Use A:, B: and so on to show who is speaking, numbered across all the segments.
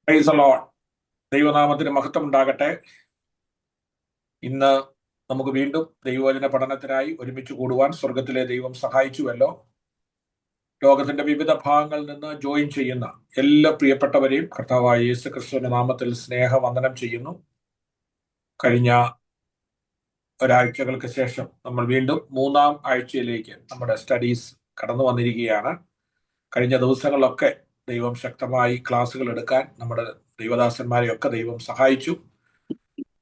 A: Price the Lord. ദൈവനാമത്തിന് മഹത്വം ഉണ്ടാകട്ടെ. ഇന്ന് നമുക്ക് വീണ്ടും ദൈവവചന പഠനത്തിനായി ഒരുമിച്ച് കൂടുവാൻ സ്വർഗത്തിലെ ദൈവം സഹായിച്ചുവല്ലോ. ലോകത്തിന്റെ വിവിധ ഭാഗങ്ങളിൽ നിന്ന് ജോയിൻ ചെയ്യുന്ന എല്ലാ പ്രിയപ്പെട്ടവരെയും കർത്താവായ യേശു ക്രിസ്തുവിന്റെ നാമത്തിൽ സ്നേഹവന്ദനം ചെയ്യുന്നു. കഴിഞ്ഞ ഒരാഴ്ചകൾക്ക് ശേഷം നമ്മൾ വീണ്ടും മൂന്നാം ആഴ്ചയിലേക്ക് നമ്മുടെ സ്റ്റഡീസ് കടന്നു വന്നിരിക്കുകയാണ്. കഴിഞ്ഞ ദിവസങ്ങളിലൊക്കെ ദൈവം ശക്തമായി ക്ലാസ്സുകൾ എടുക്കാൻ നമ്മുടെ ദൈവദാസന്മാരെയൊക്കെ ദൈവം സഹായിച്ചു.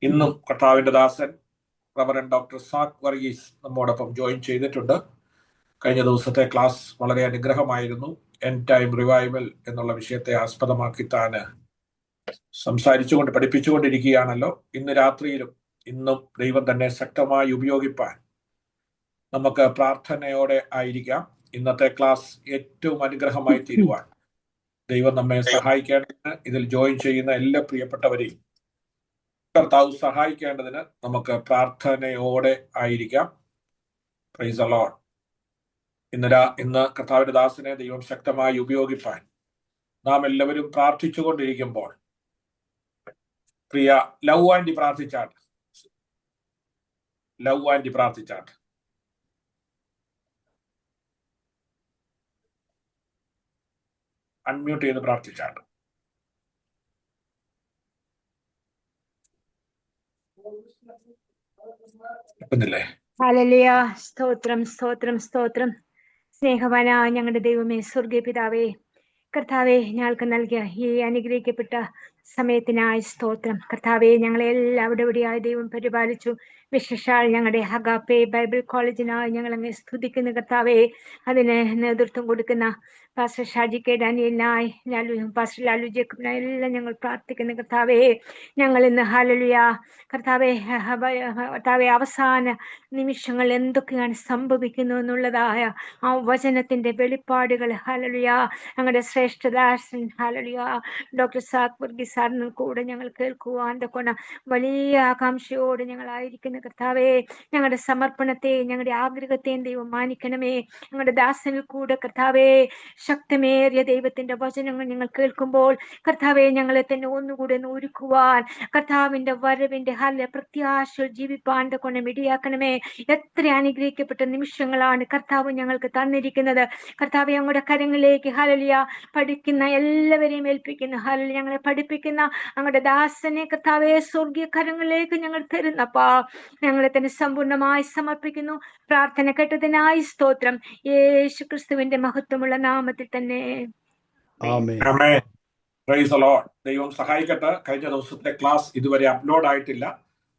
A: ഇന്നും കർത്താവിന്റെ ദാസൻ റവറൻ ഡോക്ടർ സാക് വർഗീസ് നമ്മോടൊപ്പം ജോയിൻ ചെയ്തിട്ടുണ്ട്. കഴിഞ്ഞ ദിവസത്തെ ക്ലാസ് വളരെ അനുഗ്രഹമായിരുന്നു. എൻഡ് ടൈം റിവൈവൽ എന്നുള്ള വിഷയത്തെ ആസ്പദമാക്കി താൻ സംസാരിച്ചുകൊണ്ട് പഠിപ്പിച്ചുകൊണ്ടിരിക്കുകയാണല്ലോ. ഇന്ന് രാത്രിയിലും ഇന്നും ദൈവം തന്നെ ശക്തമായി ഉപയോഗിപ്പാൻ നമുക്ക് പ്രാർത്ഥനയോടെ ആയിരിക്കാം. ഇന്നത്തെ ക്ലാസ് ഏറ്റവും അനുഗ്രഹമായി തീരുവാൻ ദൈവം നമ്മെ സഹായിക്കേണ്ടതിന് ഇതിൽ ജോയിൻ ചെയ്യുന്ന എല്ലാ പ്രിയപ്പെട്ടവരെയും കർത്താവ് സഹായിക്കേണ്ടതിന് നമുക്ക് പ്രാർത്ഥനയോടെ ആയിരിക്കാം. Price the Lord. ഇന്ന് കർത്താവിന്റെ ദാസനെ ദൈവം ശക്തമായി ഉപയോഗിപ്പാൻ നാം എല്ലാവരും പ്രാർത്ഥിച്ചുകൊണ്ടിരിക്കുമ്പോൾ പ്രിയ ലവ് ആൻറ്റി പ്രാർത്ഥിച്ചാട്ട് അൺമ്യൂട്ട് ചെയ്ത് പ്രാർത്ഥിച്ചാട്ട്. കേൾക്കുന്നില്ലേ?
B: ഹല്ലേലൂയ. സ്തോത്രം സ്തോത്രം സ്തോത്രം. സ്നേഹവാനായ ഞങ്ങളുടെ ദൈവമേ, സ്വർഗീയ പിതാവേ, കർത്താവെ, ഞങ്ങൾക്ക് നൽകിയ ഈ അനുഗ്രഹിക്കപ്പെട്ട സമയത്തിനായി സ്തോത്രം. കർത്താവെ, ഞങ്ങളെ എല്ലാവിടെയായി ദൈവം പരിപാലിച്ചു. വിശേഷാൽ ഞങ്ങളുടെ ഹഗാപ്പെ ബൈബിൾ കോളേജിനായി ഞങ്ങൾ അങ്ങ് സ്തുതിക്കുന്ന കർത്താവെ, അതിന് നേതൃത്വം കൊടുക്കുന്ന പാസ്റ്റർ ഷാജി കെ ഡാനിയലിനായി, പാസ്റ്റർ ലാലു ജേക്കബിനായി എല്ലാം ഞങ്ങൾ പ്രാർത്ഥിക്കുന്ന കർത്താവെ. ഞങ്ങൾ ഇന്ന് ഹല്ലേലൂയ കർത്താവെ, അവസാന നിമിഷങ്ങൾ എന്തൊക്കെയാണ് സംഭവിക്കുന്നു എന്നുള്ളതായ ആ വചനത്തിന്റെ വെളിപ്പാടുകൾ ഹല്ലേലൂയ ഞങ്ങളുടെ ശ്രേഷ്ഠദാസൻ ഹല്ലേലൂയ ഡോക്ടർ സാക് വർഗീസ് സാറിന് കൂടെ ഞങ്ങൾ കേൾക്കുവാൻ തൊക്കെ വലിയ ആകാംക്ഷയോട് ഞങ്ങളായിരിക്കുന്ന കർത്താവേ, ഞങ്ങളുടെ സമർപ്പണത്തെ ഞങ്ങളുടെ ആഗ്രഹത്തെയും ദൈവം മാനിക്കണമേ. ഞങ്ങളുടെ ദാസനിൽ കൂടെ കർത്താവേ, ശക്തമേറിയ ദൈവത്തിന്റെ വചനങ്ങൾ ഞങ്ങൾ കേൾക്കുമ്പോൾ കർത്താവെ, ഞങ്ങളെ തന്നെ ഒന്നുകൂടെ ഒന്ന് ഒരുക്കുവാൻ, കർത്താവിന്റെ വരവിന്റെ പ്രത്യാശ ജീവിപ്പാൻ തൊക്കെ ഇടയാക്കണമേ. എത്ര അനുഗ്രഹിക്കപ്പെട്ട നിമിഷങ്ങളാണ് കർത്താവ് ഞങ്ങൾക്ക് തന്നിരിക്കുന്നത്. കർത്താവ് ഞങ്ങളുടെ കരങ്ങളിലേക്ക് ഹല്ലേലൂയ പഠിക്കുന്ന എല്ലാവരെയും ഏൽപ്പിക്കുന്നു. ഹല്ലേലൂയ ഞങ്ങളെ പഠിപ്പിക്കുന്ന ഞങ്ങളുടെ ദാസനെ കർത്താവെ സ്വർഗീയ കരങ്ങളിലേക്ക് ഞങ്ങൾ തരുന്നപ്പാ, ഞങ്ങളെ തന്നെ സമ്പൂർണ്ണമായി സമർപ്പിക്കുന്നു. പ്രാർത്ഥന കേട്ടതിനായി സ്തോത്രം. യേശു ക്രിസ്തുവിന്റെ മഹത്വമുള്ള നാമത്തിൽ തന്നെ
A: ആമേൻ. Price the Lord. ദൈവം സഹായിക്കട്ടെ. കഴിഞ്ഞ ദിവസത്തെ ക്ലാസ് ഇതുവരെ അപ്ലോഡ് ആയിട്ടില്ല.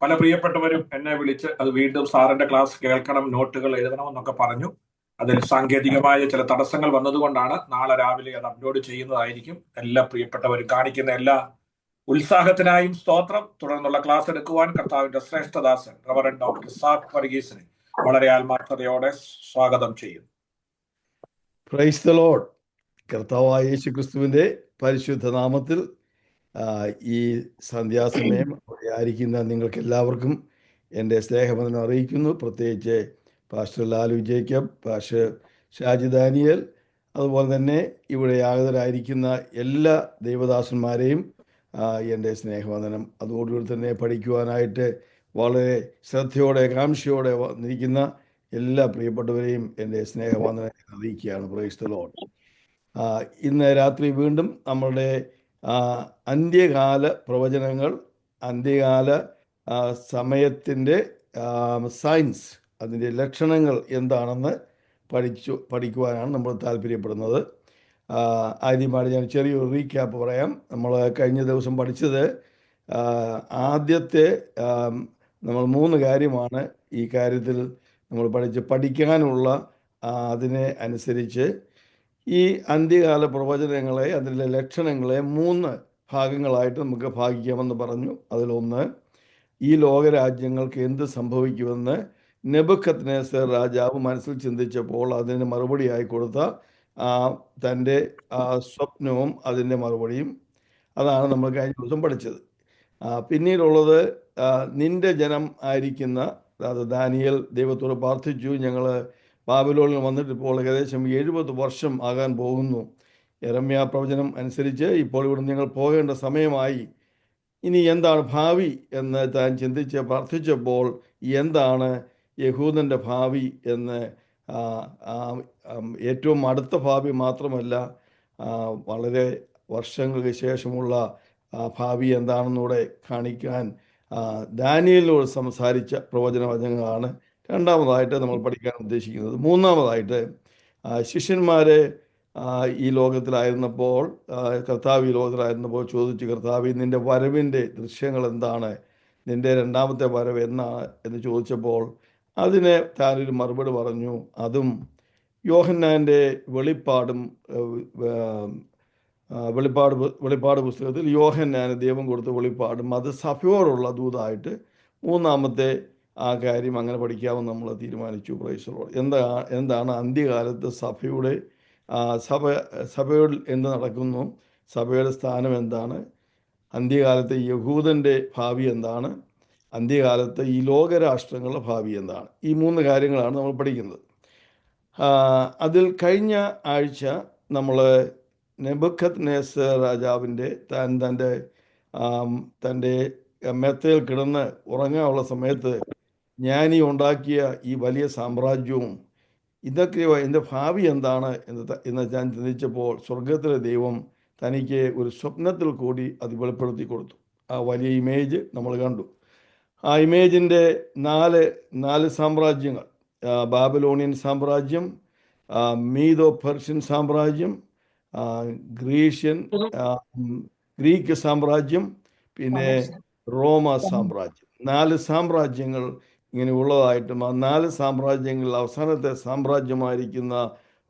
A: പല പ്രിയപ്പെട്ടവരും എന്നെ വിളിച്ച് അത് വീണ്ടും സാറിന്റെ ക്ലാസ് കേൾക്കണം, നോട്ടുകൾ എഴുതണമെന്നൊക്കെ പറഞ്ഞു. അതിൽ സാങ്കേതികമായ ചില തടസ്സങ്ങൾ വന്നതുകൊണ്ടാണ്. നാളെ രാവിലെ അത് അപ്ലോഡ് ചെയ്യുന്നതായിരിക്കും. എല്ലാ പ്രിയപ്പെട്ടവരും കാണിക്കുന്ന എല്ലാ ഉത്സാഹത്തിനായും സ്തോത്രം. തുടർന്നുള്ള ക്ലാസ് എടുക്കുവാൻ കർത്താവിന്റെ ശ്രേഷ്ഠദാസൻ റവറൻ ഡോക്ടർ സാക് വർഗീസിനെ വളരെ ആത്മാർത്ഥതയോടെ സ്വാഗതം ചെയ്യുന്നു.
C: Price the Lord. കർത്താവായ യേശു ക്രിസ്തുവിൻ്റെ പരിശുദ്ധ നാമത്തിൽ ഈ സന്ധ്യാസമയം ആയിരിക്കുന്ന നിങ്ങൾക്ക് എല്ലാവർക്കും എൻ്റെ സ്നേഹവന്ദനം അറിയിക്കുന്നു. പ്രത്യേകിച്ച് pastor Lalu Jacob, pastor Shaji Daniel, അതുപോലെ തന്നെ ഇവിടെ ആഗതരായിരിക്കുന്ന എല്ലാ ദൈവദാസന്മാരെയും എൻ്റെ സ്നേഹവന്ദനം. അതോടുകൂടി തന്നെ പഠിക്കുവാനായിട്ട് വളരെ ശ്രദ്ധയോടെ കാംക്ഷയോടെ വന്നിരിക്കുന്ന എല്ലാ പ്രിയപ്പെട്ടവരെയും എൻ്റെ സ്നേഹവന്ദനം അറിയിക്കുകയാണ്. Price the Lord. ഇന്ന് രാത്രി വീണ്ടും നമ്മളുടെ അന്ത്യകാല പ്രവചനങ്ങൾ, അന്ത്യകാല സമയത്തിൻ്റെ സയൻസ്, അതിൻ്റെ ലക്ഷണങ്ങൾ എന്താണെന്ന് പഠിക്കുവാനാണ് നമ്മൾ താല്പര്യപ്പെടുന്നത്. ആദ്യമായിട്ട് ഞാൻ ചെറിയൊരു റീക്യാപ്പ് പറയാം. നമ്മൾ കഴിഞ്ഞ ദിവസം പഠിച്ചത് ആദ്യത്തെ നമ്മൾ 3 കാര്യമാണ് ഈ കാര്യത്തിൽ നമ്മൾ പഠിക്കാനുള്ള. അതിനെ അനുസരിച്ച് ഈ അന്ത്യകാല പ്രവചനങ്ങളെ, അതിലെ ലക്ഷണങ്ങളെ 3 ഭാഗങ്ങളായിട്ട് നമുക്ക് ഭാഗിക്കാമെന്ന് പറഞ്ഞു. അതിലൊന്ന്, ഈ ലോകരാജ്യങ്ങൾക്ക് എന്ത് സംഭവിക്കുമെന്ന് നെബൂഖദ്നേസർ രാജാവ് മനസ്സിൽ ചിന്തിച്ചപ്പോൾ അതിന് മറുപടിയായി കൊടുത്ത തൻ്റെ സ്വപ്നവും അതിൻ്റെ മറുപടിയും, അതാണ് നമ്മൾ കഴിഞ്ഞ ദിവസം പഠിച്ചത്. പിന്നീടുള്ളത്, നിന്റെ ജനം ആയിരിക്കുന്ന ദാനിയേൽ ദൈവത്തോട് പ്രാർത്ഥിച്ചു, ഞങ്ങൾ ബാബിലോണിൽ വന്നിട്ട് ഇപ്പോൾ ഏകദേശം 70 വർഷം ആകാൻ പോകുന്നു. യെരമ്യാ പ്രവചനം അനുസരിച്ച് ഇപ്പോൾ ഇവിടുന്ന് ഞങ്ങൾ പോകേണ്ട സമയമായി, ഇനി എന്താണ് ഭാവി എന്ന് താൻ ചിന്തിച്ച് പ്രാർത്ഥിച്ചപ്പോൾ എന്താണ് യഹൂദൻ്റെ ഭാവി എന്ന് ആ, ആ, ഏറ്റവും അടുത്ത ഭാവി മാത്രമല്ല, ആ, വളരെ വർഷങ്ങൾക്ക് ശേഷമുള്ള ഭാവി എന്താണെന്നൂടെ കാണിക്കാൻ ദാനിയേലിനോട് സംസാരിച്ച പ്രവചനവചനങ്ങളാണ് രണ്ടാമതായിട്ട് നമ്മൾ പഠിക്കാൻ ഉദ്ദേശിക്കുന്നത്. മൂന്നാമതായിട്ട് ശിഷ്യന്മാരെ ഈ ലോകത്തിലായിരുന്നപ്പോൾ, കർത്താവ് ഈ ലോകത്തിലായിരുന്നപ്പോൾ ചോദിച്ചു, കർത്താവ് നിൻ്റെ വരവിൻ്റെ ദൃശ്യങ്ങൾ എന്താണ്, നിൻ്റെ രണ്ടാമത്തെ വരവ് എന്നാണ് എന്ന് ചോദിച്ചപ്പോൾ അതിന് താനൊരു മറുപടി പറഞ്ഞു. അതും യോഹന്നാൻ്റെ വെളിപ്പാടും വെളിപ്പാട് പുസ്തകത്തിൽ യോഹന്നാന് ദൈവം കൊടുത്ത വെളിപ്പാടും അത് സഭയോടുള്ള ദൂതായിട്ട് മൂന്നാമത്തെ ആ കാര്യം അങ്ങനെ പഠിക്കാമെന്ന് നമ്മൾ തീരുമാനിച്ചു. Price the Lord. എന്താണ് അന്ത്യകാലത്ത് സഭയുടെ സഭയോട് എന്ത് നടക്കുന്നു, സഭയുടെ സ്ഥാനം എന്താണ്, അന്ത്യകാലത്ത് യഹൂദൻ്റെ ഭാവി എന്താണ്, അന്ത്യകാലത്ത് ഈ ലോകരാഷ്ട്രങ്ങളുടെ ഭാവി എന്താണ്, ഈ മൂന്ന് കാര്യങ്ങളാണ് നമ്മൾ പഠിക്കുന്നത്. അതിൽ കഴിഞ്ഞ ആഴ്ച നമ്മൾ നെബൂഖദ്നേസർ രാജാവിൻ്റെ തൻ്റെ മെത്തയിൽ കിടന്ന് ഉറങ്ങാനുള്ള സമയത്ത് ജ്ഞാനി ഉണ്ടാക്കിയ ഈ വലിയ സാമ്രാജ്യവും ഇതൊക്കെ എൻ്റെ ഭാവി എന്താണ് എന്ന് ഞാൻ ചിന്തിച്ചപ്പോൾ സ്വർഗത്തിലെ ദൈവം തനിക്ക് ഒരു സ്വപ്നത്തിൽ കൂടി അത് വെളിപ്പെടുത്തി കൊടുത്തു. ആ വലിയ ഇമേജ് നമ്മൾ കണ്ടു. ആ ഇമേജിൻ്റെ നാല് സാമ്രാജ്യങ്ങൾ, ബാബിലോണിയൻ സാമ്രാജ്യം, മീദോ പെർഷ്യൻ സാമ്രാജ്യം, ഗ്രീക്ക് സാമ്രാജ്യം, പിന്നെ റോമ സാമ്രാജ്യം. 4 സാമ്രാജ്യങ്ങൾ ഇങ്ങനെ ഉള്ളതായിട്ടും ആ 4 സാമ്രാജ്യങ്ങളിൽ അവസാനത്തെ സാമ്രാജ്യമായിരിക്കുന്ന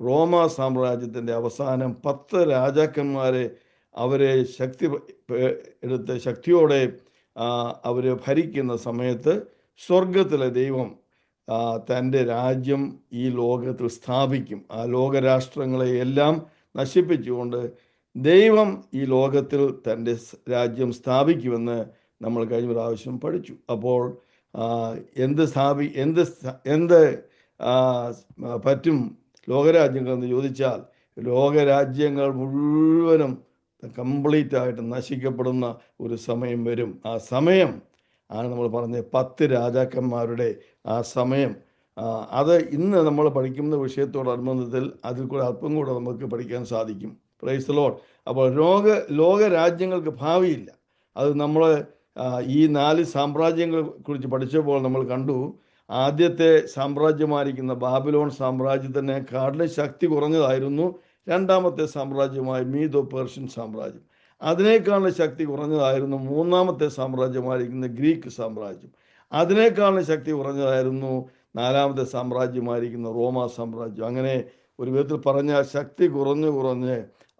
C: റോമ സാമ്രാജ്യത്തിൻ്റെ അവസാനം 10 രാജാക്കന്മാരെ അവരെ എടുത്ത് ശക്തിയോടെ അവർ ഭരിക്കുന്ന സമയത്ത് സ്വർഗത്തിലെ ദൈവം തൻ്റെ രാജ്യം ഈ ലോകത്തിൽ സ്ഥാപിക്കും. ആ ലോകരാഷ്ട്രങ്ങളെ എല്ലാം നശിപ്പിച്ചുകൊണ്ട് ദൈവം ഈ ലോകത്തിൽ തൻ്റെ രാജ്യം സ്ഥാപിക്കുമെന്ന് നമ്മൾ കഴിഞ്ഞ പ്രാവശ്യം പഠിച്ചു. അപ്പോൾ എന്ത് പറ്റും ലോകരാജ്യങ്ങൾ എന്ന് ചോദിച്ചാൽ, ലോകരാജ്യങ്ങൾ മുഴുവനും കംപ്ലീറ്റ് ആയിട്ട് നശിക്കപ്പെടുന്ന ഒരു സമയം വരും. ആ സമയം ആണ് നമ്മൾ പറഞ്ഞ 10 രാജാക്കന്മാരുടെ ആ സമയം. അത് ഇന്ന് നമ്മൾ പഠിക്കുന്ന വിഷയത്തോടനുബന്ധത്തിൽ അതിൽ കൂടെ അല്പം കൂടെ നമുക്ക് പഠിക്കാൻ സാധിക്കും. Price the Lord. അപ്പോൾ ലോകരാജ്യങ്ങൾക്ക് ഭാവിയില്ല. അത് നമ്മൾ ഈ 4 സാമ്രാജ്യങ്ങളെ കുറിച്ച് പഠിച്ചപ്പോൾ നമ്മൾ കണ്ടു, ആദ്യത്തെ സാമ്രാജ്യമായിരിക്കുന്ന ബാബിലോൺ സാമ്രാജ്യത്തിനെക്കാട്ടിലും ശക്തി കുറഞ്ഞതായിരുന്നു രണ്ടാമത്തെ സാമ്രാജ്യമായ മീദോ പേർഷ്യൻ സാമ്രാജ്യം. അതിനേക്കാളും ശക്തി കുറഞ്ഞതായിരുന്നു മൂന്നാമത്തെ സാമ്രാജ്യമായിരിക്കുന്ന ഗ്രീക്ക് സാമ്രാജ്യം. അതിനേക്കാളും ശക്തി കുറഞ്ഞതായിരുന്നു നാലാമത്തെ സാമ്രാജ്യമായിരിക്കുന്ന റോമ സാമ്രാജ്യം. അങ്ങനെ ഒരു വിധത്തിൽ പറഞ്ഞാൽ ശക്തി കുറഞ്ഞ്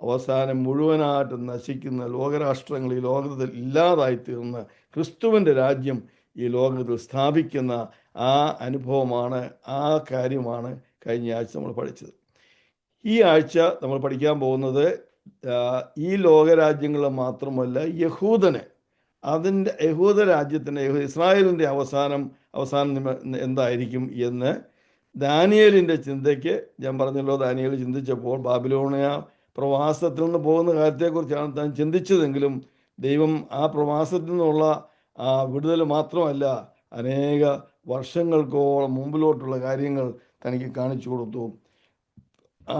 C: അവസാനം മുഴുവനായിട്ട് നശിക്കുന്ന ലോകരാഷ്ട്രങ്ങൾ ഈ ലോകത്തിൽ ഇല്ലാതായി തീർന്ന് ക്രിസ്തുവിൻ്റെ രാജ്യം ഈ ലോകത്തിൽ സ്ഥാപിക്കുന്ന ആ അനുഭവമാണ്, ആ കാര്യമാണ് കഴിഞ്ഞ ആഴ്ച നമ്മൾ പഠിച്ചത്. ഈ ആഴ്ച നമ്മൾ പഠിക്കാൻ പോകുന്നത് ഈ ലോകരാജ്യങ്ങൾ മാത്രമല്ല, യഹൂദ രാജ്യത്തിൻ്റെ ഇസ്രായേലിൻ്റെ അവസാനം എന്തായിരിക്കും എന്ന് ദാനിയേലിൻ്റെ ചിന്തയ്ക്ക്, ഞാൻ പറഞ്ഞല്ലോ, ദാനിയേൽ ചിന്തിച്ചപ്പോൾ ബാബിലോണിയ പ്രവാസത്തിൽ നിന്ന് പോകുന്ന കാര്യത്തെക്കുറിച്ചാണ് താൻ ചിന്തിച്ചതെങ്കിലും ദൈവം ആ പ്രവാസത്തിൽ നിന്നുള്ള വിടുതൽ മാത്രമല്ല, അനേക വർഷങ്ങൾക്കോളം മുമ്പിലോട്ടുള്ള കാര്യങ്ങൾ തനിക്ക് കാണിച്ചു കൊടുത്തു.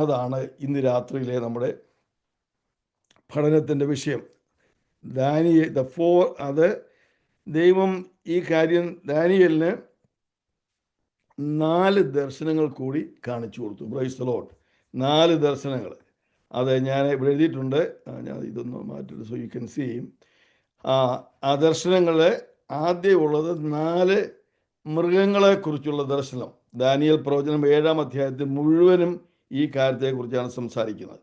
C: അതാണ് ഇന്ന് രാത്രിയിലെ നമ്മുടെ പഠനത്തിൻ്റെ വിഷയം. അത് ദൈവം ഈ കാര്യം ദാനിയേലിന് 4 ദർശനങ്ങൾ കൂടി കാണിച്ചു കൊടുത്തു. Price the Lord. 4 ദർശനങ്ങൾ. അത് ഞാൻ ഇവിടെ എഴുതിയിട്ടുണ്ട്. ഞാൻ ഇതൊന്ന് മാറ്റിയിട്ട് സോ യു കൻ സീ. ആ ദർശനങ്ങൾ ആദ്യമുള്ളത് 4 മൃഗങ്ങളെക്കുറിച്ചുള്ള ദർശനം. ദാനിയേൽ പ്രവചനം 7-ാം അധ്യായത്തിൽ മുഴുവനും ഈ കാര്യത്തെക്കുറിച്ചാണ് സംസാരിക്കുന്നത്.